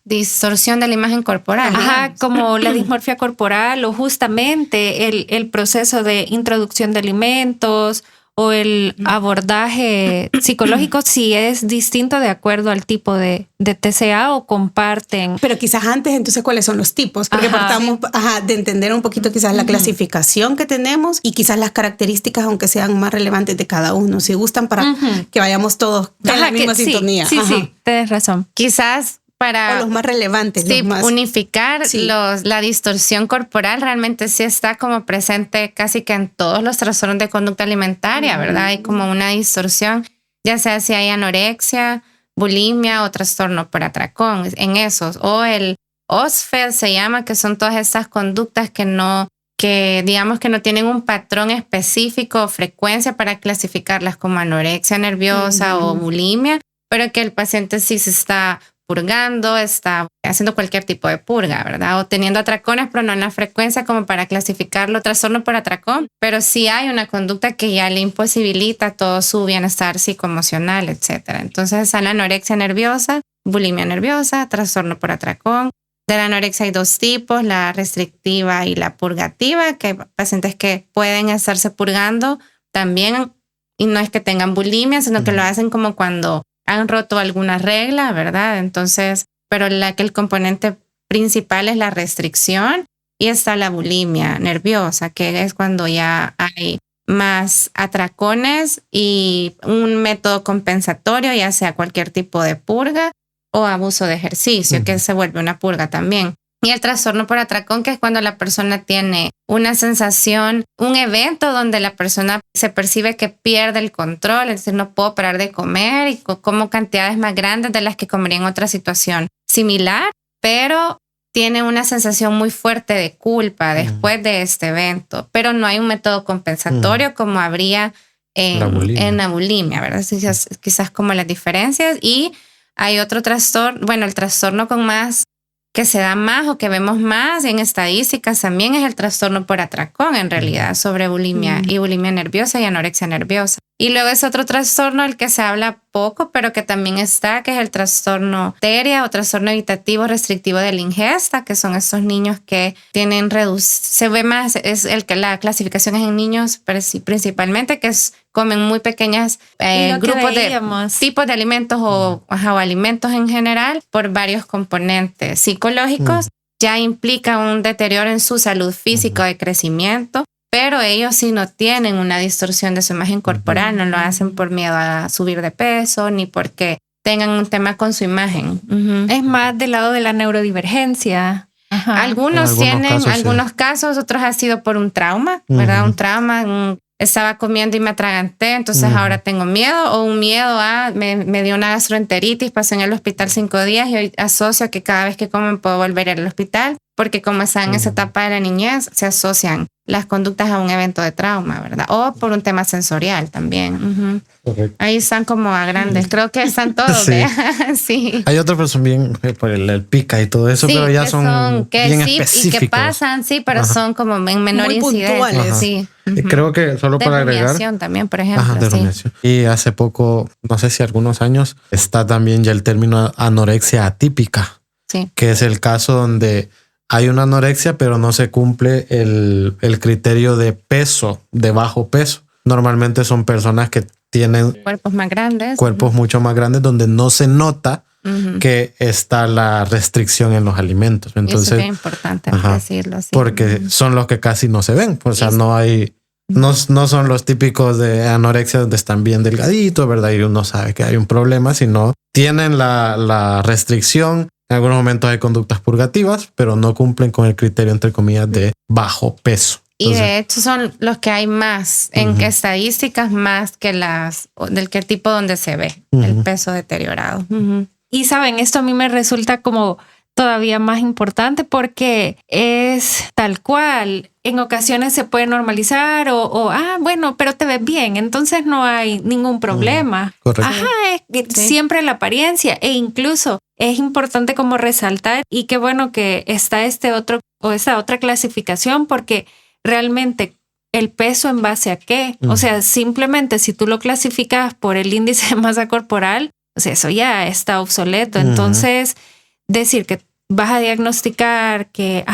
distorsión de la imagen corporal. Como la dismorfia corporal o justamente el proceso de introducción de alimentos o el abordaje psicológico, si es distinto de acuerdo al tipo de TCA o comparten. Pero quizás antes, entonces, ¿cuáles son los tipos? Porque partamos de entender un poquito quizás la clasificación que tenemos y quizás las características, aunque sean más relevantes de cada uno, si gustan, para que vayamos todos en la misma sintonía. Sí, tienes razón. Quizás para o los más relevantes. Sí, los más, unificar la distorsión corporal realmente sí está como presente casi que en todos los trastornos de conducta alimentaria, ¿verdad? Hay como una distorsión, ya sea si hay anorexia, bulimia o trastorno por atracón, en esos. O el OSFED se llama, que son todas esas conductas que digamos que no tienen un patrón específico o frecuencia para clasificarlas como anorexia nerviosa o bulimia, pero que el paciente sí se está purgando, está haciendo cualquier tipo de purga, ¿verdad? O teniendo atracones, pero no en la frecuencia como para clasificarlo trastorno por atracón, pero sí hay una conducta que ya le imposibilita todo su bienestar psicoemocional, etcétera. Entonces está la anorexia nerviosa, bulimia nerviosa, trastorno por atracón. De la anorexia hay dos tipos, la restrictiva y la purgativa, que hay pacientes que pueden estarse purgando también, y no es que tengan bulimia, sino que lo hacen como cuando han roto alguna regla, ¿verdad? Entonces, pero que el componente principal es la restricción, y está la bulimia nerviosa, que es cuando ya hay más atracones y un método compensatorio, ya sea cualquier tipo de purga o abuso de ejercicio, que se vuelve una purga también. Y el trastorno por atracón, que es cuando la persona tiene una sensación, un evento donde la persona se percibe que pierde el control, es decir, no puedo parar de comer y como cantidades más grandes de las que comería en otra situación similar, pero tiene una sensación muy fuerte de culpa después de este evento, pero no hay un método compensatorio como habría en la bulimia, ¿verdad? Quizás como las diferencias. Y hay otro trastorno, bueno, el trastorno con más que se da más o que vemos más en estadísticas también es el trastorno por atracón, en realidad, sobre bulimia y bulimia nerviosa y anorexia nerviosa. Y luego es otro trastorno del que se habla poco, pero que también está, que es el trastorno TERIA o trastorno evitativo restrictivo de la ingesta, que son estos niños que tienen se ve más, es el que la clasificación es en niños principalmente, que comen muy pequeños grupos de tipos de alimentos o alimentos en general por varios componentes psicológicos. Ya implica un deterioro en su salud física de crecimiento, pero ellos sí no tienen una distorsión de su imagen corporal, no lo hacen por miedo a subir de peso ni porque tengan un tema con su imagen. Es más del lado de la neurodivergencia. Algunos tienen, algunos casos, otros ha sido por un trauma, ¿verdad? Un trauma, estaba comiendo y me atraganté, entonces ahora tengo miedo, o un miedo me dio una gastroenteritis, pasé en el hospital 5 días y hoy asocio que cada vez que como puedo volver al hospital. porque como están en esa etapa de la niñez, se asocian las conductas a un evento de trauma, ¿verdad? O por un tema sensorial también. Ahí están como a grandes. Creo que están todos, Sí. Sí. Hay otros que son bien por el pica y todo eso, Sí, pero ya que son que bien sí, específicos. y que pasan, sí, pero son como en menor Muy incidencia. puntuales. Sí. Creo que solo De para agregar. rumiación también, por ejemplo. De sí. rumiación. Y hace poco, no sé si algunos años, está también ya el término anorexia atípica, Sí. que es el caso donde hay una anorexia, pero no se cumple el criterio de peso, de bajo peso. Normalmente son personas que tienen Cuerpos más grandes. cuerpos mucho más grandes donde no se nota que está la restricción en los alimentos. Entonces, eso es bien importante decirlo. Sí. porque son los que casi no se ven. O sea, no hay, no son los típicos de anorexia donde están bien delgaditos, ¿verdad? Y uno sabe que hay un problema, sino tienen la restricción. En algunos momentos hay conductas purgativas, pero no cumplen con el criterio, entre comillas, de bajo peso. Y de hecho son los que hay más en estadísticas, más que del que tipo donde se ve el peso deteriorado. Y saben, esto a mí me resulta como todavía más importante porque es tal cual. En ocasiones se puede normalizar bueno, pero te ves bien, entonces no hay ningún problema. Correcto. Es que siempre la apariencia, e incluso es importante como resaltar, y qué bueno que está esta otra clasificación, porque realmente el peso en base a qué, o sea, simplemente si tú lo clasificas por el índice de masa corporal, o sea, eso ya está obsoleto. Entonces, decir que vas a diagnosticar que,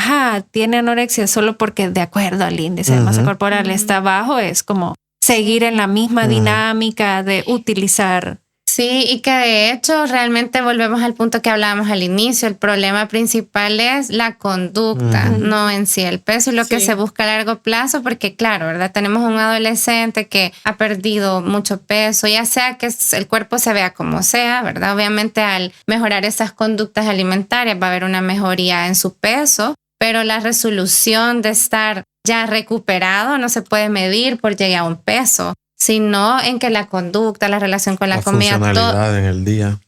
tiene anorexia solo porque de acuerdo al índice de masa corporal está bajo, es como seguir en la misma dinámica de utilizar. Sí, y que de hecho realmente volvemos al punto que hablábamos al inicio. El problema principal es la conducta, no en sí el peso y lo que se busca a largo plazo, porque claro, ¿verdad? Tenemos un adolescente que ha perdido mucho peso, ya sea que el cuerpo se vea como sea, ¿verdad? Obviamente al mejorar esas conductas alimentarias va a haber una mejoría en su peso, pero la resolución de estar ya recuperado no se puede medir por llegar a un peso, sino en que la conducta, la relación con la comida, funcionalidad en el día.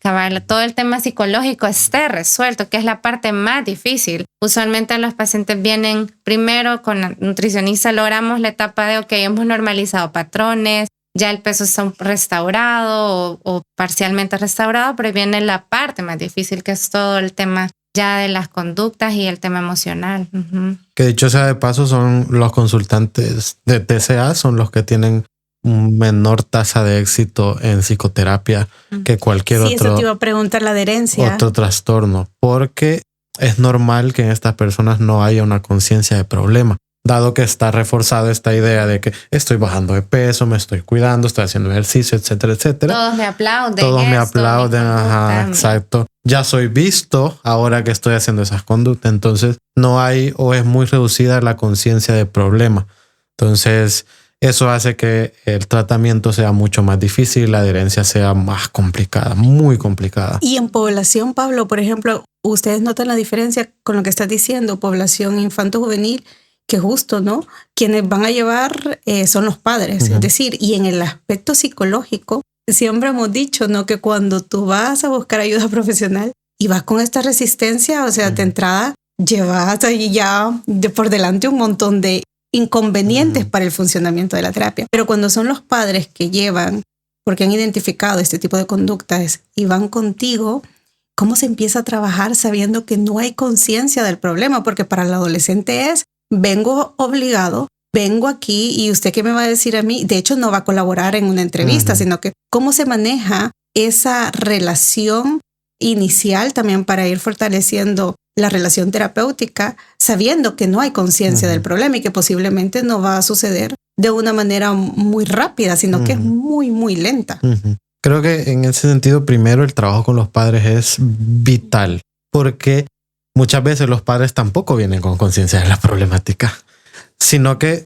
Todo el tema psicológico esté resuelto, que es la parte más difícil. Usualmente los pacientes vienen primero con la nutricionista, logramos la etapa de, hemos normalizado patrones, ya el peso está restaurado o parcialmente restaurado, pero viene la parte más difícil, que es todo el tema ya de las conductas y el tema emocional. Que dicho sea de paso, son los consultantes de TCA, son los que tienen menor tasa de éxito en psicoterapia que cualquier otro. Sí, eso te iba a preguntar, la adherencia. Otro trastorno, porque es normal que en estas personas no haya una conciencia de problema, dado que está reforzada esta idea de que estoy bajando de peso, me estoy cuidando, estoy haciendo ejercicio, etcétera, etcétera. Todos me aplauden. Todos me aplauden, exacto. Ya soy visto ahora que estoy haciendo esas conductas, entonces no hay o es muy reducida la conciencia de problema. Entonces, eso hace que el tratamiento sea mucho más difícil, la adherencia sea más complicada, muy complicada. Y en población, Pablo, por ejemplo, ustedes notan la diferencia con lo que estás diciendo, población infanto-juvenil, que justo, ¿no? Quienes van a llevar son los padres. Es decir, y en el aspecto psicológico, siempre hemos dicho, ¿no? Que cuando tú vas a buscar ayuda profesional y vas con esta resistencia, o sea, de entrada llevas ahí ya por delante un montón de inconvenientes para el funcionamiento de la terapia. Pero cuando son los padres que llevan, porque han identificado este tipo de conductas y van contigo, ¿cómo se empieza a trabajar sabiendo que no hay conciencia del problema? Porque para el adolescente es, vengo obligado, vengo aquí y usted qué me va a decir a mí. De hecho, no va a colaborar en una entrevista, sino que cómo se maneja esa relación inicial también para ir fortaleciendo la relación terapéutica, sabiendo que no hay conciencia del problema y que posiblemente no va a suceder de una manera muy rápida, sino que es muy, muy lenta. Creo que en ese sentido, primero, el trabajo con los padres es vital, porque muchas veces los padres tampoco vienen con conciencia de la problemática, sino que,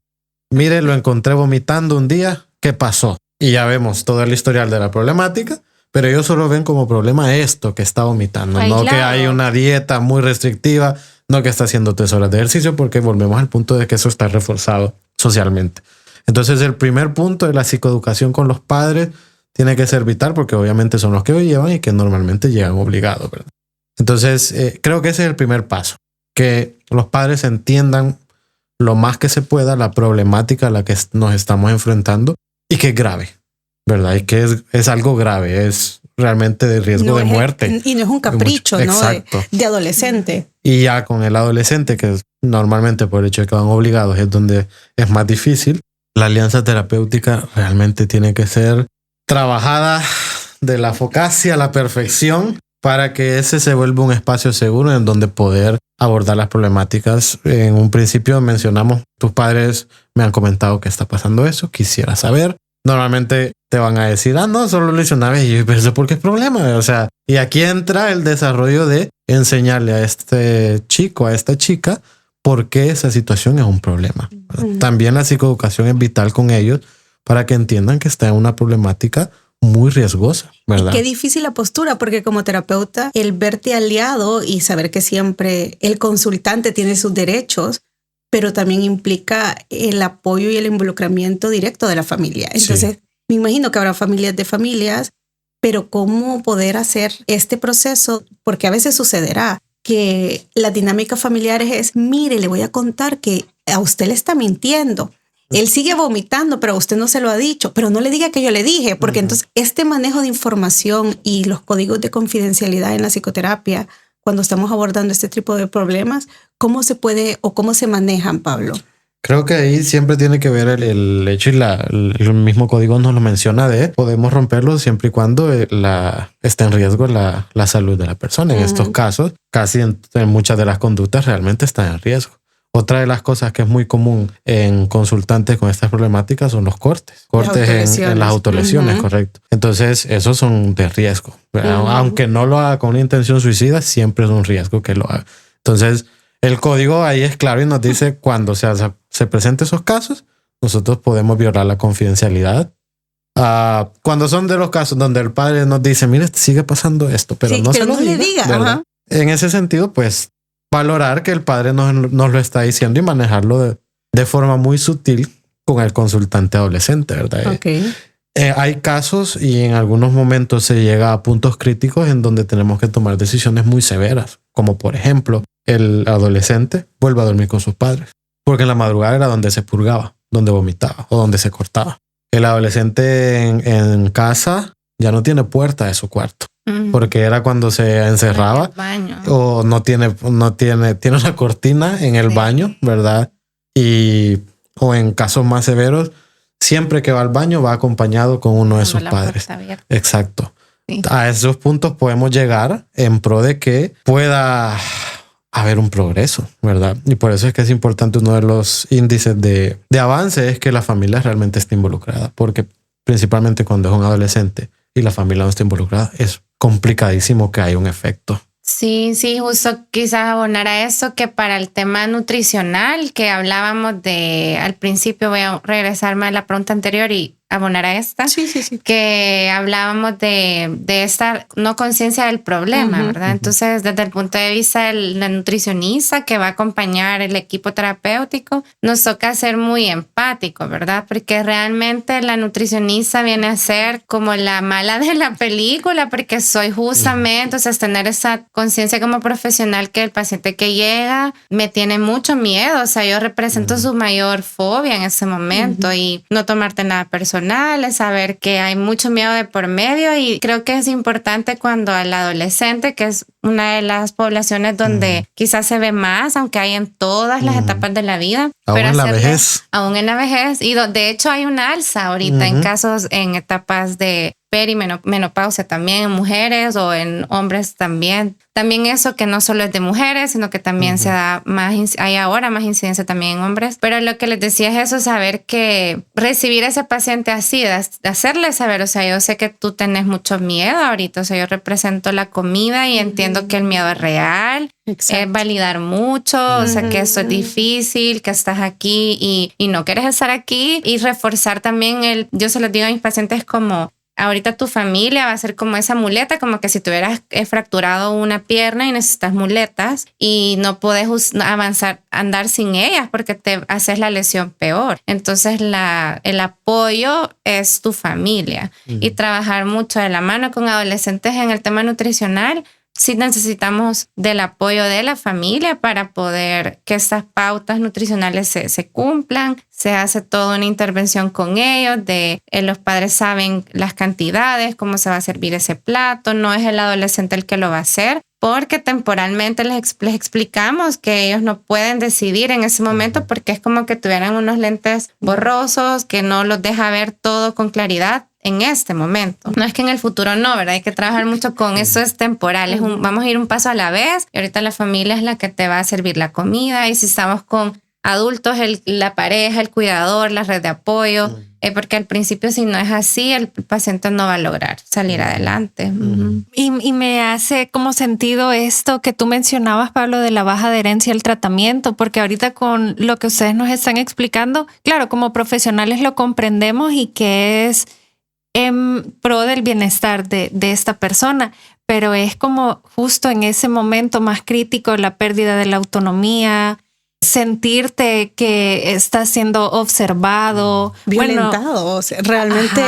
mire, lo encontré vomitando un día, ¿qué pasó? Y ya vemos todo el historial de la problemática, pero ellos solo ven como problema esto que está vomitando, no que hay una dieta muy restrictiva, no que está haciendo 3 horas de ejercicio, porque volvemos al punto de que eso está reforzado socialmente. Entonces, el primer punto de la psicoeducación con los padres tiene que ser vital, porque obviamente son los que hoy llevan y que normalmente llegan obligados, ¿verdad? Entonces, creo que ese es el primer paso, que los padres entiendan lo más que se pueda la problemática a la que nos estamos enfrentando y que es grave, ¿verdad? Y que es algo grave, es realmente de riesgo de muerte. Y no es un capricho, ¿no? Exacto. De adolescente. Y ya con el adolescente, que normalmente por el hecho de que van obligados es donde es más difícil, la alianza terapéutica realmente tiene que ser trabajada de la focacia a la perfección para que ese se vuelva un espacio seguro en donde poder abordar las problemáticas. En un principio mencionamos, tus padres me han comentado que está pasando eso, quisiera saber. Normalmente te van a decir, no, solo lo hice una vez. Y yo, pero eso porque es problema. O sea, y aquí entra el desarrollo de enseñarle a este chico, a esta chica, por qué esa situación es un problema. También la psicoeducación es vital con ellos para que entiendan que está en una problemática muy riesgosa, ¿verdad? Y qué difícil la postura, porque como terapeuta, el verte aliado y saber que siempre el consultante tiene sus derechos, pero también implica el apoyo y el involucramiento directo de la familia. Entonces, me imagino que habrá familias de familias, pero cómo poder hacer este proceso, porque a veces sucederá que las dinámicas familiares es, mire, le voy a contar que a usted le está mintiendo. Él sigue vomitando, pero usted no se lo ha dicho, pero no le diga que yo le dije, porque entonces este manejo de información y los códigos de confidencialidad en la psicoterapia, cuando estamos abordando este tipo de problemas, ¿cómo se puede o cómo se manejan, Pablo? Creo que ahí siempre tiene que ver el hecho y el mismo código nos lo menciona de podemos romperlo siempre y cuando esté en riesgo la salud de la persona. En estos casos, casi en muchas de las conductas realmente están en riesgo. Otra de las cosas que es muy común en consultantes con estas problemáticas son los cortes en las autolesiones, correcto. Entonces, esos son de riesgo. Aunque no lo haga con una intención suicida, siempre es un riesgo que lo haga. Entonces, el código ahí es claro y nos dice cuando se presenten esos casos, nosotros podemos violar la confidencialidad. Cuando son de los casos donde el padre nos dice, mire, sigue pasando esto, pero no le diga. En ese sentido, pues, valorar que el padre nos lo está diciendo y manejarlo de forma muy sutil con el consultante adolescente, ¿verdad? Okay. Hay casos y en algunos momentos se llega a puntos críticos en donde tenemos que tomar decisiones muy severas, como por ejemplo, el adolescente vuelve a dormir con sus padres, porque en la madrugada era donde se purgaba, donde vomitaba o donde se cortaba. El adolescente en casa ya no tiene puerta de su cuarto. Porque era cuando se encerraba o tiene una cortina en el baño, ¿verdad? O en casos más severos, siempre que va al baño va acompañado con uno de sus padres. Exacto. Sí. A esos puntos podemos llegar en pro de que pueda haber un progreso, ¿verdad? Y por eso es que es importante, uno de los índices de avance es que la familia realmente esté involucrada, porque principalmente cuando es un adolescente y la familia no está involucrada, es complicadísimo que haya un efecto. Sí, justo quizás abonar a eso, que para el tema nutricional que hablábamos al principio, voy a regresarme a la pregunta anterior y abonar a esta, sí. Que hablábamos de esta no conciencia del problema, ¿verdad? Entonces, desde el punto de vista del nutricionista que va a acompañar el equipo terapéutico, nos toca ser muy empático, ¿verdad? Porque realmente la nutricionista viene a ser como la mala de la película, porque soy justamente, entonces tener esa conciencia como profesional que el paciente que llega me tiene mucho miedo, o sea, yo represento su mayor fobia en ese momento y no tomarte nada personal, es saber que hay mucho miedo de por medio, y creo que es importante cuando al adolescente, que es una de las poblaciones donde quizás se ve más, aunque hay en todas las etapas de la vida. Aún en la vejez. Aún en la vejez. Y de hecho hay una alza ahorita en casos, en etapas de perimenopausia también en mujeres o en hombres también. También eso que no solo es de mujeres, sino que también se da hay ahora más incidencia también en hombres. Pero lo que les decía es eso, saber que recibir a ese paciente así, de hacerle saber, o sea, yo sé que tú tenés mucho miedo ahorita, o sea, yo represento la comida y entiendo que el miedo es real. Exacto. Es validar mucho, o sea, que eso es difícil, que estás aquí y no quieres estar aquí, y reforzar también yo se los digo a mis pacientes como, ahorita tu familia va a ser como esa muleta, como que si tuvieras fracturado una pierna y necesitas muletas y no puedes andar sin ellas porque te haces la lesión peor. Entonces el apoyo es tu familia y trabajar mucho de la mano con adolescentes en el tema nutricional sí necesitamos del apoyo de la familia para poder que estas pautas nutricionales se cumplan. Se hace toda una intervención con ellos, los padres saben las cantidades, cómo se va a servir ese plato, no es el adolescente el que lo va a hacer, porque temporalmente les explicamos que ellos no pueden decidir en ese momento porque es como que tuvieran unos lentes borrosos que no los deja ver todo con claridad en este momento. No es que en el futuro no, ¿verdad? Hay que trabajar mucho con eso, es temporal, vamos a ir un paso a la vez y ahorita la familia es la que te va a servir la comida y si estamos con adultos, la pareja, el cuidador, la red de apoyo, porque al principio si no es así, el paciente no va a lograr salir adelante. Y me hace como sentido esto que tú mencionabas, Pablo, de la baja adherencia al tratamiento, porque ahorita con lo que ustedes nos están explicando, claro, como profesionales lo comprendemos y que es en pro del bienestar de esta persona, pero es como justo en ese momento más crítico, la pérdida de la autonomía, sentirte que estás siendo observado, violentado. O sea, realmente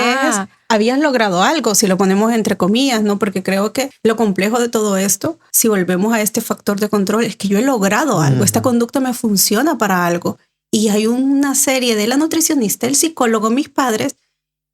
habías logrado algo, si lo ponemos entre comillas, ¿no? Porque creo que lo complejo de todo esto, si volvemos a este factor de control, es que yo he logrado algo, esta conducta me funciona para algo. Y hay una serie de la nutricionista, el psicólogo, mis padres,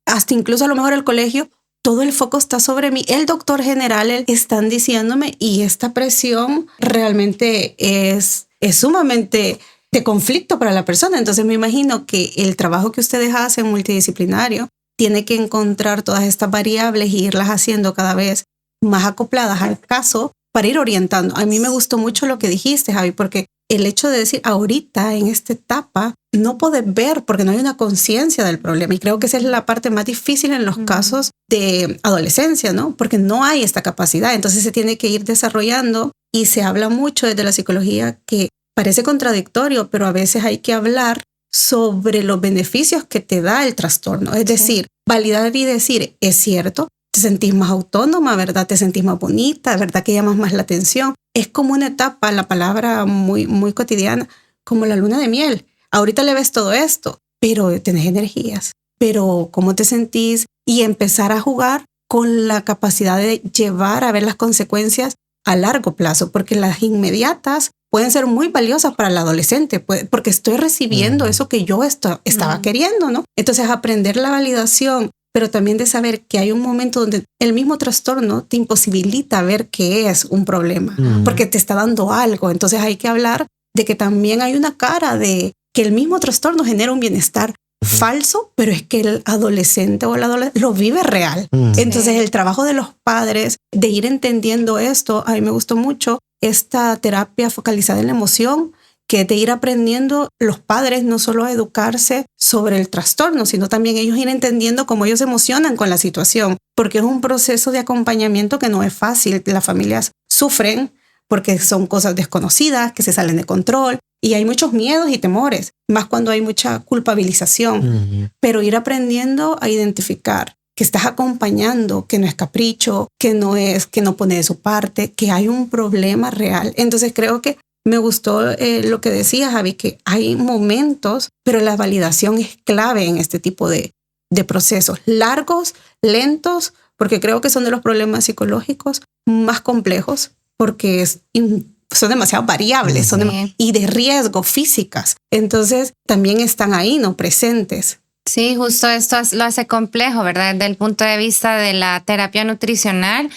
hasta incluso a lo mejor el colegio, todo el foco está sobre mí. El doctor general están diciéndome y esta presión realmente es sumamente de conflicto para la persona. Entonces me imagino que el trabajo que ustedes hacen multidisciplinario tiene que encontrar todas estas variables y irlas haciendo cada vez más acopladas al caso para ir orientando. A mí me gustó mucho lo que dijiste, Javi, porque el hecho de decir ahorita en esta etapa no puedes ver porque no hay una conciencia del problema y creo que esa es la parte más difícil en los casos de adolescencia, ¿no? Porque no hay esta capacidad, entonces se tiene que ir desarrollando y se habla mucho desde la psicología que parece contradictorio, pero a veces hay que hablar sobre los beneficios que te da el trastorno, es decir, validar y decir, es cierto, te sentís más autónoma, ¿verdad? Te sentís más bonita, ¿verdad? Que llamas más la atención. Es como una etapa, la palabra muy, muy cotidiana, como la luna de miel. Ahorita le ves todo esto, pero tenés energías. Pero ¿cómo te sentís? Y empezar a jugar con la capacidad de llevar a ver las consecuencias a largo plazo, porque las inmediatas pueden ser muy valiosas para el adolescente, porque estoy recibiendo eso que yo estaba queriendo, ¿no? Entonces aprender la validación, pero también de saber que hay un momento donde el mismo trastorno te imposibilita ver que es un problema, porque te está dando algo. Entonces hay que hablar de que también hay una cara de que el mismo trastorno genera un bienestar falso, pero es que el adolescente o el adolescente lo vive real. Entonces el trabajo de los padres de ir entendiendo esto, a mí me gustó mucho esta terapia focalizada en la emoción, que de ir aprendiendo los padres no solo a educarse sobre el trastorno, sino también ellos ir entendiendo cómo ellos se emocionan con la situación, porque es un proceso de acompañamiento que no es fácil. Las familias sufren porque son cosas desconocidas, que se salen de control y hay muchos miedos y temores, más cuando hay mucha culpabilización, pero ir aprendiendo a identificar que estás acompañando, que no es capricho, que no pone de su parte, que hay un problema real. Entonces creo que me gustó lo que decía Javi, que hay momentos, pero la validación es clave en este tipo de procesos largos, lentos, porque creo que son de los problemas psicológicos más complejos, porque son demasiado variables y de riesgo físicas. Entonces también están ahí, ¿no? Presentes. Sí, justo esto lo hace complejo, ¿verdad? Desde el punto de vista de la terapia nutricional,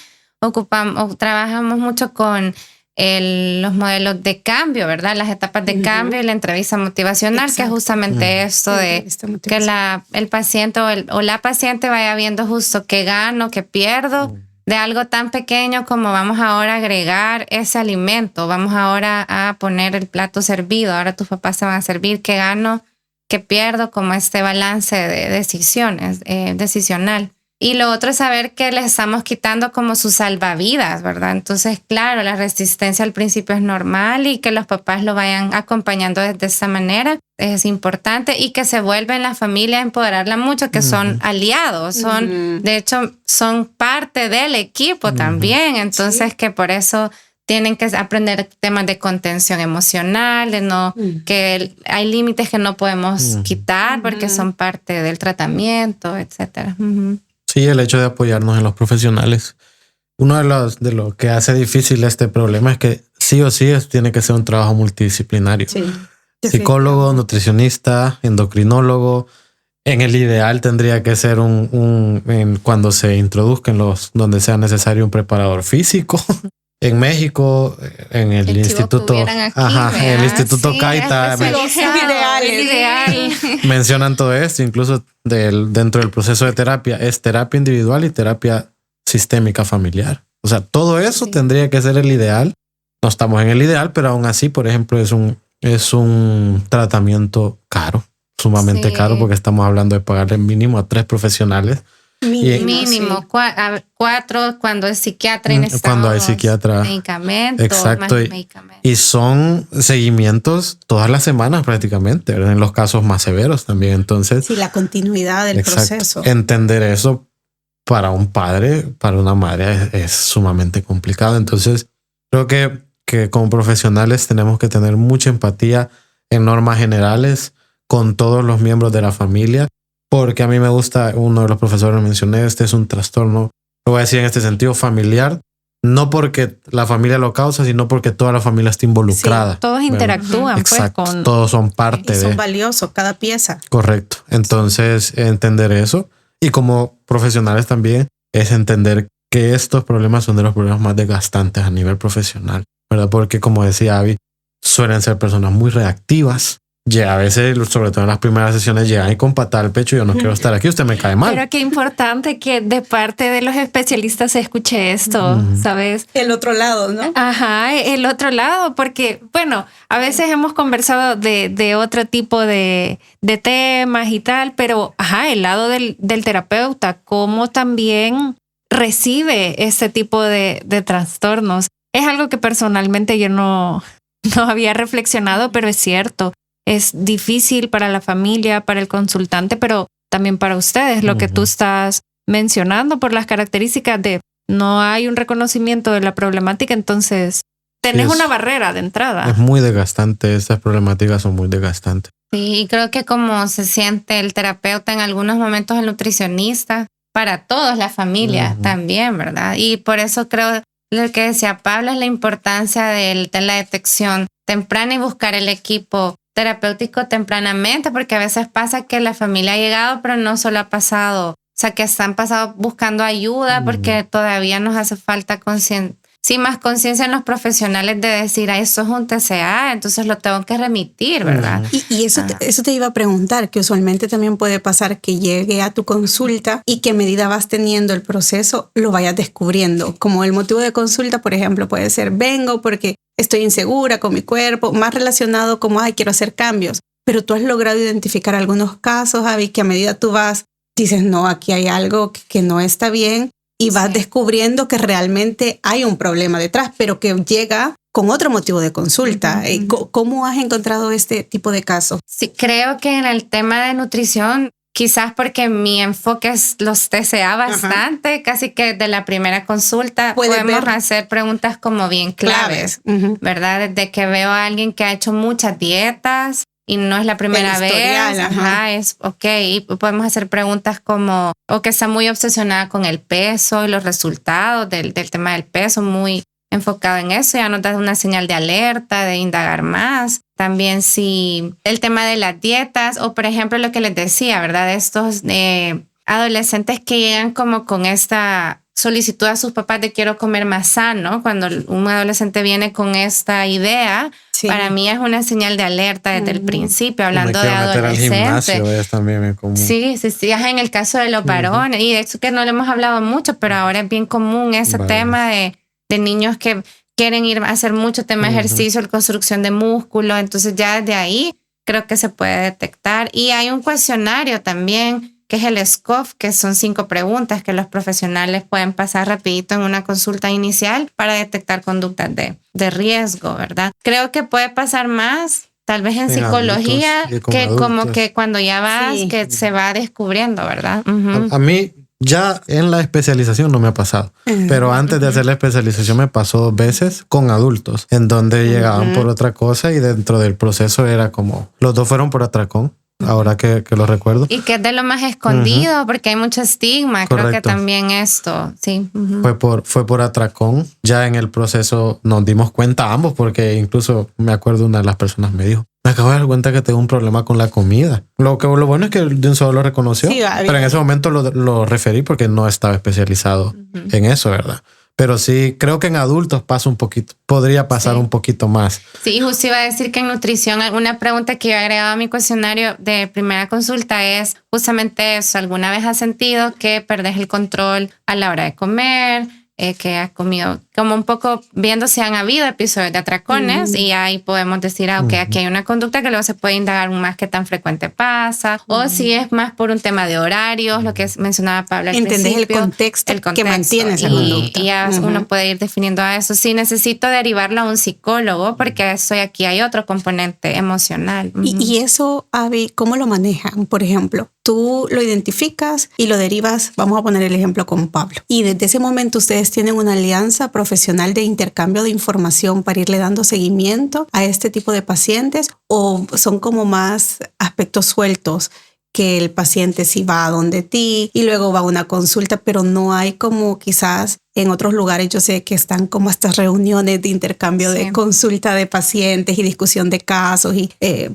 trabajamos mucho con los modelos de cambio, ¿verdad? Las etapas de cambio y la entrevista motivacional. Exacto. Que es justamente esto de que el paciente o la paciente vaya viendo justo qué gano, qué pierdo, de algo tan pequeño como vamos ahora a agregar ese alimento, vamos ahora a poner el plato servido, ahora tus papás se van a servir, qué gano, qué pierdo, como este balance de decisiones, decisional. Y lo otro es saber que les estamos quitando como sus salvavidas, ¿verdad? Entonces, claro, la resistencia al principio es normal y que los papás lo vayan acompañando de esa manera es importante y que se vuelven la familia a empoderarla mucho, que son aliados, de hecho, son parte del equipo también. Entonces, que por eso tienen que aprender temas de contención emocional, que hay límites que no podemos quitar porque son parte del tratamiento, etcétera. Sí, el hecho de apoyarnos en los profesionales. uno de lo que hace difícil este problema es que sí o sí tiene que ser un trabajo multidisciplinario. Sí. Psicólogo, nutricionista, endocrinólogo. En el ideal tendría que ser cuando se introduzcan donde sea necesario un preparador físico. En México, en el instituto, el instituto Caita, ideal. mencionan todo esto, incluso dentro del proceso de terapia es terapia individual y terapia sistémica familiar. O sea, todo eso tendría que ser el ideal. No estamos en el ideal, pero aún así, por ejemplo, es un tratamiento caro, sumamente caro, porque estamos hablando de pagarle mínimo a 3 profesionales. Mínimo 4 cuando es psiquiatra y cuando hay psiquiatra, medicamentos, exacto, más medicamentos. Y son seguimientos todas las semanas prácticamente, ¿verdad? En los casos más severos también. Entonces, sí, la continuidad del proceso. Entender eso para un padre, para una madre es sumamente complicado. Entonces, creo que como profesionales tenemos que tener mucha empatía en normas generales con todos los miembros de la familia. Porque a mí me gusta, uno de los profesores mencioné, este es un trastorno, lo voy a decir en este sentido, familiar, no porque la familia lo causa, sino porque toda la familia está involucrada. Sí, todos interactúan. Exacto, pues, todos son parte y son valiosos, cada pieza. Correcto. Entonces, entender eso. Y como profesionales también, es entender que estos problemas son de los problemas más desgastantes a nivel profesional, ¿verdad? Porque como decía Abby, suelen ser personas muy reactivas. A veces, sobre todo en las primeras sesiones, llegan y con patada al pecho, yo no quiero estar aquí, usted me cae mal. Pero qué importante que de parte de los especialistas se escuche esto, ¿sabes? El otro lado, ¿no? Ajá, el otro lado, porque, bueno, a veces hemos conversado de otro tipo de temas y tal, pero, el lado del terapeuta, cómo también recibe este tipo de trastornos. Es algo que personalmente yo no había reflexionado, pero es cierto. Es difícil para la familia, para el consultante, pero también para ustedes, lo que tú estás mencionando por las características de no hay un reconocimiento de la problemática, entonces tenés una barrera de entrada. Es muy desgastante, estas problemáticas son muy desgastantes. Sí, y creo que como se siente el terapeuta, en algunos momentos el nutricionista, para todos, la familia también, ¿verdad? Y por eso creo lo que decía Pablo es la importancia de la detección temprana y buscar el equipo terapéutico tempranamente, porque a veces pasa que la familia ha llegado, pero no solo ha pasado, o sea, que están pasado buscando ayuda porque todavía nos hace falta más conciencia en los profesionales de decir, eso es un TCA, entonces lo tengo que remitir, ¿verdad? Y eso te iba a preguntar, que usualmente también puede pasar que llegue a tu consulta y que a medida vas teniendo el proceso, lo vayas descubriendo. Como el motivo de consulta, por ejemplo, puede ser, vengo porque estoy insegura con mi cuerpo, más relacionado como, quiero hacer cambios. Pero tú has logrado identificar algunos casos, Abby, que a medida tú vas, dices, no, aquí hay algo que no está bien y vas descubriendo que realmente hay un problema detrás, pero que llega con otro motivo de consulta. ¿Cómo has encontrado este tipo de casos? Sí, creo que en el tema de nutrición, quizás porque mi enfoque es los TCA bastante, casi que de la primera consulta podemos hacer preguntas como bien claves, ¿verdad? Desde que veo a alguien que ha hecho muchas dietas y no es la primera vez, es ok. Y podemos hacer preguntas como, o que está muy obsesionada con el peso y los resultados del tema del peso, muy enfocado en eso, ya nos da una señal de alerta, de indagar más. También si el tema de las dietas o, por ejemplo, lo que les decía, ¿verdad? Estos adolescentes que llegan como con esta solicitud a sus papás de quiero comer más sano, cuando un adolescente viene con esta idea, para mí es una señal de alerta desde el principio, hablando de adolescentes. También es común. Sí, en el caso de los varones, y de eso que no le hemos hablado mucho, pero ahora es bien común ese tema de niños que quieren ir a hacer mucho tema de ejercicio, la construcción de músculo, entonces ya desde ahí creo que se puede detectar. Y hay un cuestionario también, que es el SCOF, que son 5 preguntas que los profesionales pueden pasar rapidito en una consulta inicial para detectar conductas de riesgo, ¿verdad? Creo que puede pasar más, tal vez en psicología, que adultos. Como que cuando ya vas, que se va descubriendo, ¿verdad? A mí ya en la especialización no me ha pasado, pero antes de hacer la especialización me pasó 2 veces con adultos, en donde llegaban por otra cosa y dentro del proceso era como, los 2 fueron por atracón. ahora que lo recuerdo. Y que es de lo más escondido, porque hay mucho estigma. Correcto. Creo que también esto, sí. Fue por atracón. Ya en el proceso nos dimos cuenta ambos, porque incluso me acuerdo una de las personas me dijo, me acabo de dar cuenta que tengo un problema con la comida. Lo bueno es que de un solo lo reconoció, Sí, pero en ese momento lo referí porque no estaba especializado en eso, ¿verdad? Pero sí, creo que en adultos pasa un poquito, podría pasar un poquito más. Sí, justo iba a decir que en nutrición, una pregunta que yo he agregado a mi cuestionario de primera consulta es justamente eso. ¿Alguna vez has sentido que perdés el control a la hora de comer? Que has comido, como un poco viendo si han habido episodios de atracones y ahí podemos decir, ok, aquí hay una conducta que luego se puede indagar más qué tan frecuente pasa, o si es más por un tema de horarios, lo que mencionaba Pablo al Entendés principio. el contexto que mantiene esa conducta. Y ya uno puede ir definiendo a eso. Sí, necesito derivarlo a un psicólogo porque aquí hay otro componente emocional. Y eso, Abby, ¿cómo lo manejan? Por ejemplo, tú lo identificas y lo derivas, vamos a poner el ejemplo con Pablo. Y desde ese momento ustedes tienen una alianza profesional de intercambio de información para irle dando seguimiento a este tipo de pacientes, o son como más aspectos sueltos que el paciente sí va a donde ti y luego va a una consulta, pero no hay como quizás en otros lugares yo sé que están como estas reuniones de intercambio de consulta de pacientes y discusión de casos,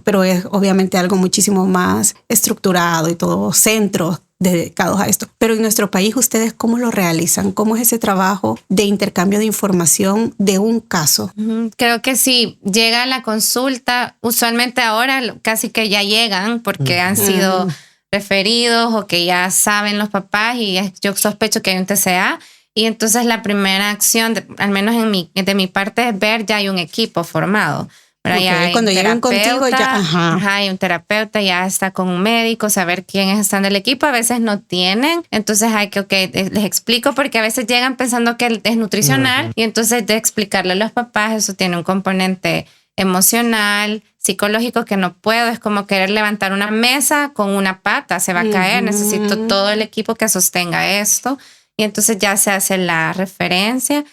pero es obviamente algo muchísimo más estructurado y todo centros dedicados a esto. Pero en nuestro país, ¿ustedes cómo lo realizan? ¿Cómo es ese trabajo de intercambio de información de un caso? Creo que sí, llega la consulta, usualmente ahora casi que ya llegan porque han sido referidos o que ya saben los papás y yo sospecho que hay un TCA. Y entonces la primera acción, al menos de mi parte, es ver ya hay un equipo formado. Okay. Cuando llegan contigo ya hay un terapeuta, ya está con un médico, saber quiénes están del equipo. A veces no tienen, entonces hay que les explico porque a veces llegan pensando que es nutricional y entonces de explicarle a los papás, eso tiene un componente emocional, psicológico que no puedo, es como querer levantar una mesa con una pata, se va a caer, necesito todo el equipo que sostenga esto y entonces ya se hace la referencia.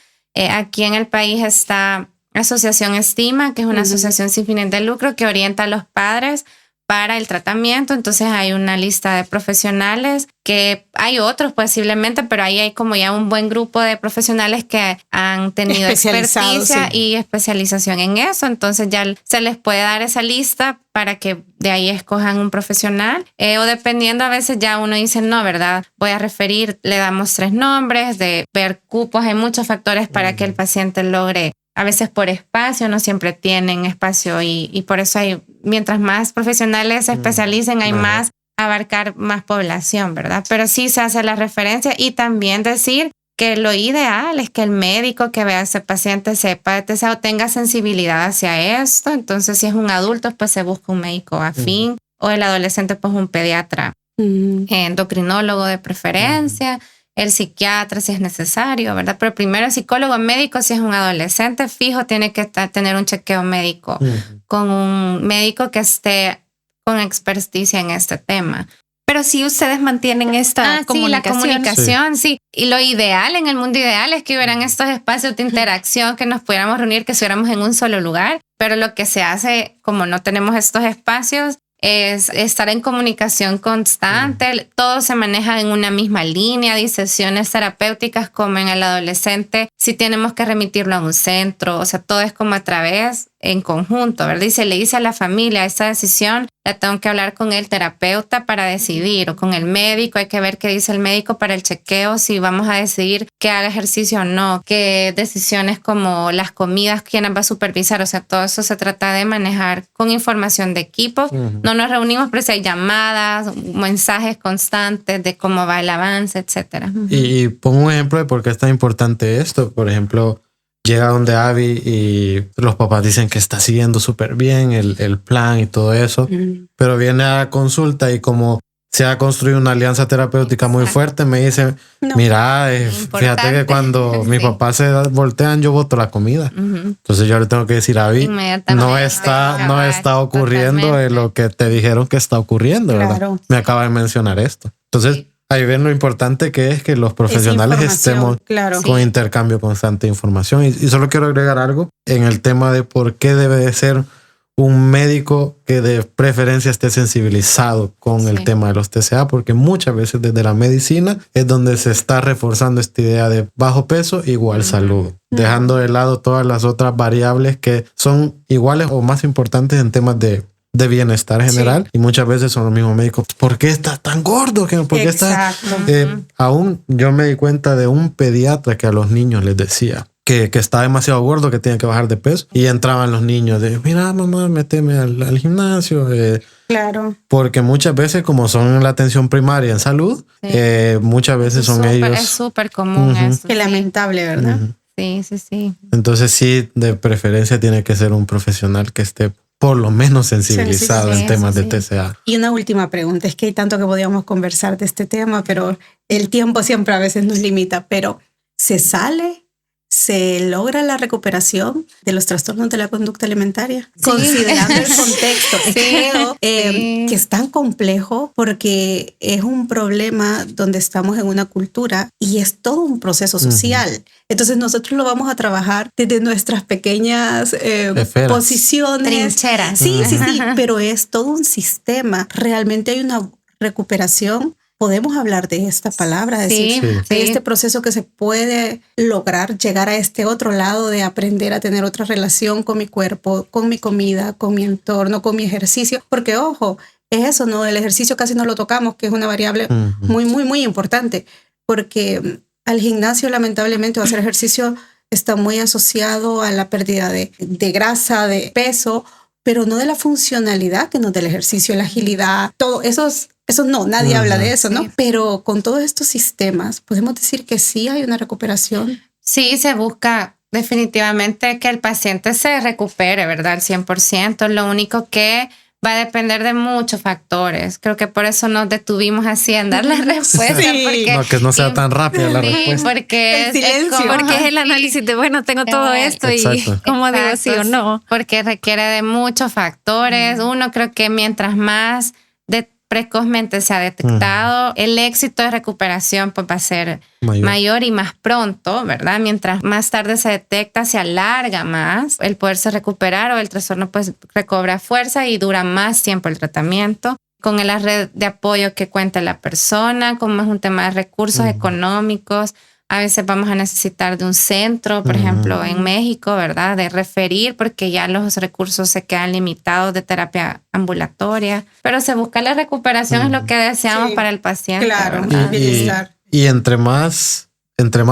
Aquí en el país está Asociación Estima, que es una asociación sin fines de lucro que orienta a los padres para el tratamiento. Entonces hay una lista de profesionales que hay otros posiblemente, pero ahí hay como ya un buen grupo de profesionales que han tenido experticia y especialización en eso. Entonces ya se les puede dar esa lista para que de ahí escojan un profesional o dependiendo a veces ya uno dice no, ¿verdad? Voy a referir, le damos 3 nombres, de ver cupos, hay muchos factores para que el paciente logre. A veces por espacio, no siempre tienen espacio y por eso hay, mientras más profesionales se especialicen, hay más, abarcar más población, ¿verdad? Pero sí se hace la referencia y también decir que lo ideal es que el médico que vea a ese paciente sepa de TCA o tenga sensibilidad hacia esto. Entonces, si es un adulto, pues se busca un médico afín o el adolescente, pues un pediatra, endocrinólogo de preferencia. El psiquiatra si es necesario, ¿verdad? Pero primero el psicólogo médico si es un adolescente fijo tiene que tener un chequeo médico con un médico que esté con experticia en este tema. Pero sí ustedes mantienen esta comunicación. Sí, la comunicación, sí. Y lo ideal, en el mundo ideal, es que hubieran estos espacios de interacción, que nos pudiéramos reunir, que estuviéramos en un solo lugar. Pero lo que se hace, como no tenemos estos espacios, es estar en comunicación constante. Todo se maneja en una misma línea. Hay sesiones terapéuticas como en el adolescente. Si tenemos que remitirlo a un centro, o sea, todo es como a través, en conjunto, ¿verdad? Y se le dice a la familia, esta decisión la tengo que hablar con el terapeuta para decidir, o con el médico, hay que ver qué dice el médico para el chequeo, si vamos a decidir que haga ejercicio o no, qué decisiones como las comidas, quién las va a supervisar, o sea, todo eso se trata de manejar con información de equipo. No nos reunimos, pero si hay llamadas, mensajes constantes de cómo va el avance, etcétera. Y pongo un ejemplo de por qué es tan importante esto. Por ejemplo, llega donde Abby y los papás dicen que está siguiendo súper bien el plan y todo eso, pero viene a la consulta y como se ha construido una alianza terapéutica muy fuerte, me dice, mira, fíjate que cuando mis papás se voltean, yo boto la comida. Entonces yo le tengo que decir a Abby, no está ocurriendo lo que te dijeron que está ocurriendo, ¿verdad? Claro. Me acaba de mencionar esto. Entonces, ahí ven lo importante que es que los profesionales estemos con intercambio constante de información. Y solo quiero agregar algo en el tema de por qué debe de ser un médico que de preferencia esté sensibilizado con el tema de los TCA, porque muchas veces desde la medicina es donde se está reforzando esta idea de bajo peso igual salud, dejando de lado todas las otras variables que son iguales o más importantes en temas de bienestar general. Y muchas veces son los mismos médicos. ¿Por qué estás tan gordo? ¿Por qué estás? Aún yo me di cuenta de un pediatra que a los niños les decía que está demasiado gordo, que tiene que bajar de peso. Y entraban los niños de, mira, mamá, méteme al gimnasio. Claro. Porque muchas veces, como son en la atención primaria en salud, muchas veces son ellos. Es súper común eso. Qué lamentable, ¿verdad? Sí. Entonces sí, de preferencia tiene que ser un profesional que esté por lo menos sensibilizado en temas de TCA. Y una última pregunta, es que hay tanto que podríamos conversar de este tema, pero el tiempo siempre a veces nos limita, pero ¿se logra la recuperación de los trastornos de la conducta alimentaria? Sí. Considerando el contexto. Creo que es tan complejo porque es un problema donde estamos en una cultura y es todo un proceso social. Entonces nosotros lo vamos a trabajar desde nuestras pequeñas posiciones. Trincheras. Sí, pero es todo un sistema. Realmente hay una recuperación. Podemos hablar de esta palabra, de este proceso que se puede lograr, llegar a este otro lado de aprender a tener otra relación con mi cuerpo, con mi comida, con mi entorno, con mi ejercicio. Porque, ojo, es eso, ¿no? El ejercicio casi no lo tocamos, que es una variable muy, muy, muy importante. Porque al gimnasio, lamentablemente, o hacer ejercicio está muy asociado a la pérdida de grasa, de peso, pero no de la funcionalidad que nos da el ejercicio, la agilidad, todo eso no, nadie habla de eso, ¿no? Pero con todos estos sistemas, podemos decir que sí hay una recuperación. Sí, se busca definitivamente que el paciente se recupere, ¿verdad? Al 100%. Lo único que va a depender de muchos factores. Creo que por eso nos detuvimos así en dar la respuesta. Porque, que no sea tan rápida la respuesta. Porque porque es el análisis de, bueno, tengo todo esto y cómo digo sí o no. Porque requiere de muchos factores. Uno, creo que mientras más precozmente se ha detectado, el éxito de recuperación pues va a ser mayor y más pronto, ¿verdad? Mientras más tarde se detecta, se alarga más el poderse recuperar o el trastorno pues recobra fuerza y dura más tiempo el tratamiento. Con la red de apoyo que cuenta la persona, como es un tema de recursos económicos, a veces vamos a necesitar de un centro, por ejemplo, en México, ¿verdad? De referir, porque ya los recursos se quedan limitados de terapia ambulatoria. Pero se busca la recuperación, es lo que deseamos para el paciente. Claro, y entre más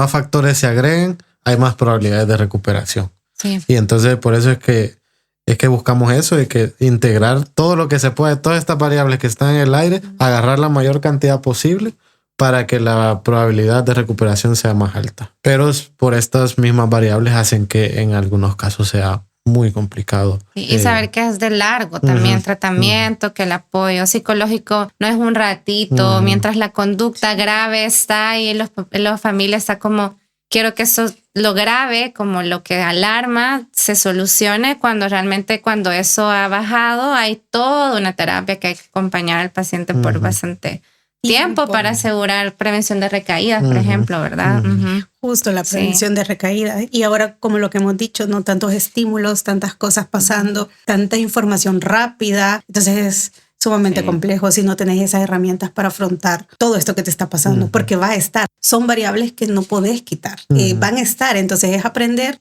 factores se agreguen, hay más probabilidades de recuperación. Sí. Y entonces por eso es que buscamos eso, de que integrar todo lo que se puede, todas estas variables que están en el aire, agarrar la mayor cantidad posible para que la probabilidad de recuperación sea más alta. Pero por estas mismas variables hacen que en algunos casos sea muy complicado. Y saber que es de largo también tratamiento, que el apoyo psicológico no es un ratito, mientras la conducta grave está y la familia está como, quiero que eso, lo grave, como lo que alarma, se solucione cuando realmente cuando eso ha bajado, hay toda una terapia que hay que acompañar al paciente por bastante tiempo para asegurar prevención de recaídas, por ejemplo, ¿verdad? Justo la prevención de recaídas. Y ahora, como lo que hemos dicho, no tantos estímulos, tantas cosas pasando, tanta información rápida. Entonces es sumamente complejo si no tenés esas herramientas para afrontar todo esto que te está pasando, porque va a estar. Son variables que no podés quitar, van a estar. Entonces es aprender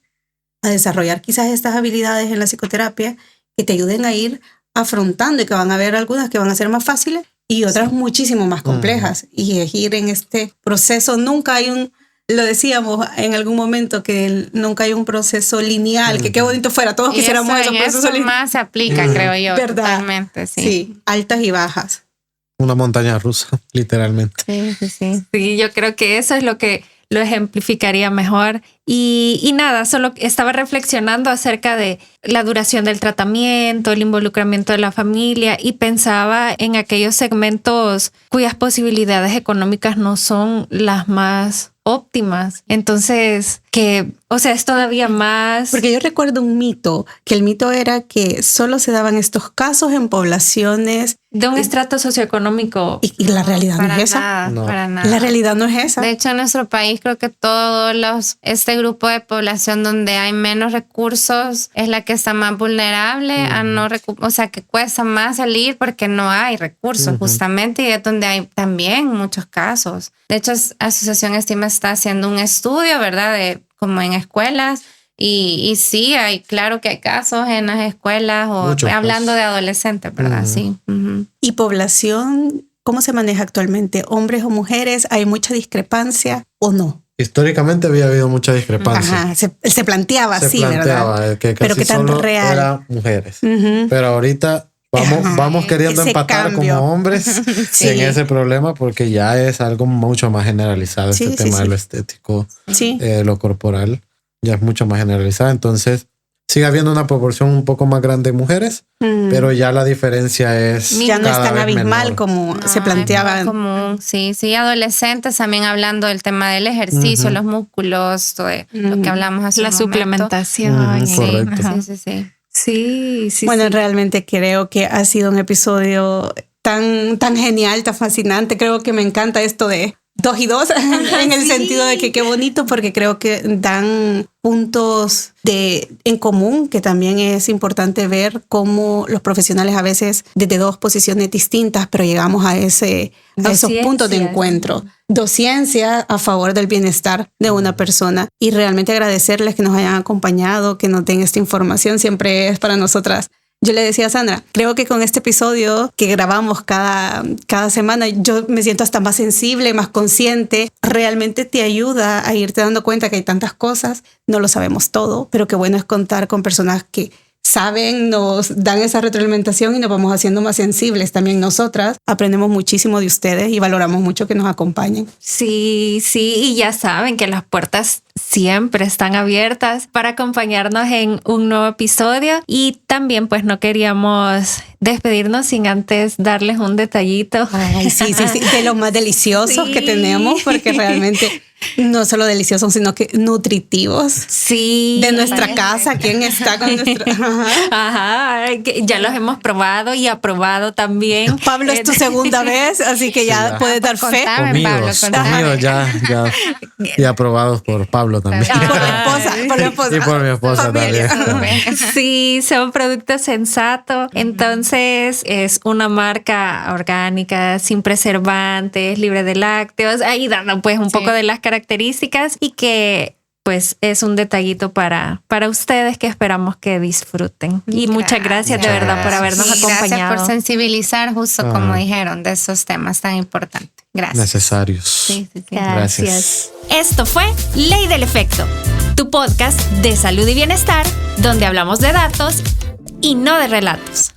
a desarrollar quizás estas habilidades en la psicoterapia que te ayuden a ir afrontando y que van a haber algunas que van a ser más fáciles y otras muchísimo más complejas. Y es ir en este proceso. Nunca hay lo decíamos en algún momento, que nunca hay un proceso lineal, que qué bonito fuera, todos quisiéramos eso. Eso más se aplica, creo yo. ¿Verdad? Totalmente, sí, altas y bajas. Una montaña rusa, literalmente. Sí, yo creo que eso es lo que lo ejemplificaría mejor. Y nada, solo estaba reflexionando acerca de la duración del tratamiento, el involucramiento de la familia, y pensaba en aquellos segmentos cuyas posibilidades económicas no son las más óptimas. Entonces, es todavía más... Porque yo recuerdo un mito, que el mito era que solo se daban estos casos en poblaciones de un estrato socioeconómico. Y la realidad no es esa. Nada, no. Para nada. La realidad no es esa. De hecho, en nuestro país creo que este grupo de población donde hay menos recursos es la que está más vulnerable a que cuesta más salir porque no hay recursos justamente, y es donde hay también muchos casos. De hecho, Asociación Estima está haciendo un estudio, ¿verdad? Como en escuelas. Y sí, claro que hay casos en las escuelas hablando de adolescentes, ¿verdad? Sí. ¿Y población, cómo se maneja actualmente? ¿Hombres o mujeres? ¿Hay mucha discrepancia o no? Históricamente había habido mucha discrepancia. Ajá, se planteaba así, ¿verdad? Que pero que tan solo real. Eran mujeres. Pero ahorita vamos queriendo empatar cambio. como hombres en ese problema, porque ya es algo mucho más generalizado, tema de lo estético, lo corporal. Ya es mucho más generalizada, entonces sigue habiendo una proporción un poco más grande de mujeres, pero ya la diferencia es ya no es tan abismal menor. como se planteaba. Sí, adolescentes también hablando del tema del ejercicio, los músculos, todo lo que hablamos hace la un momento. Suplementación. Correcto. Sí. Bueno, realmente creo que ha sido un episodio tan genial, tan fascinante. Creo que me encanta esto de 2 y 2 en el sentido de que qué bonito, porque creo que dan puntos en común, que también es importante ver cómo los profesionales a veces desde 2 posiciones distintas, pero llegamos a esos puntos de encuentro. Dociencia a favor del bienestar de una persona, y realmente agradecerles que nos hayan acompañado, que nos den esta información. Siempre es para nosotras. Yo le decía a Sandra, creo que con este episodio que grabamos cada semana, yo me siento hasta más sensible, más consciente. Realmente te ayuda a irte dando cuenta que hay tantas cosas, no lo sabemos todo, pero qué bueno es contar con personas que saben, nos dan esa retroalimentación y nos vamos haciendo más sensibles. También nosotras aprendemos muchísimo de ustedes y valoramos mucho que nos acompañen. Sí, y ya saben que las puertas siempre están abiertas para acompañarnos en un nuevo episodio, y también pues no queríamos despedirnos sin antes darles un detallito. Ay, sí, de los más deliciosos que tenemos, porque realmente no solo deliciosos, sino que nutritivos. Sí. De nuestra casa, ¿quién está con nuestro? Ajá, que ya los hemos probado y aprobado también. Pablo, es tu segunda vez, así que ya puedes dar fe. Comidos ya aprobados por Pablo también. Por la esposa. Y por mi esposa también. Sí, son productos sensatos. Entonces es una marca orgánica, sin preservantes, libre de lácteos. Ahí dando pues un poco de las características, y que pues es un detallito para ustedes que esperamos que disfruten. Y muchas gracias de verdad por habernos acompañado. Gracias por sensibilizar, justo como dijeron, de esos temas tan importantes. Gracias. Necesarios. Sí. Gracias. Esto fue Ley del Efecto, tu podcast de salud y bienestar, donde hablamos de datos y no de relatos.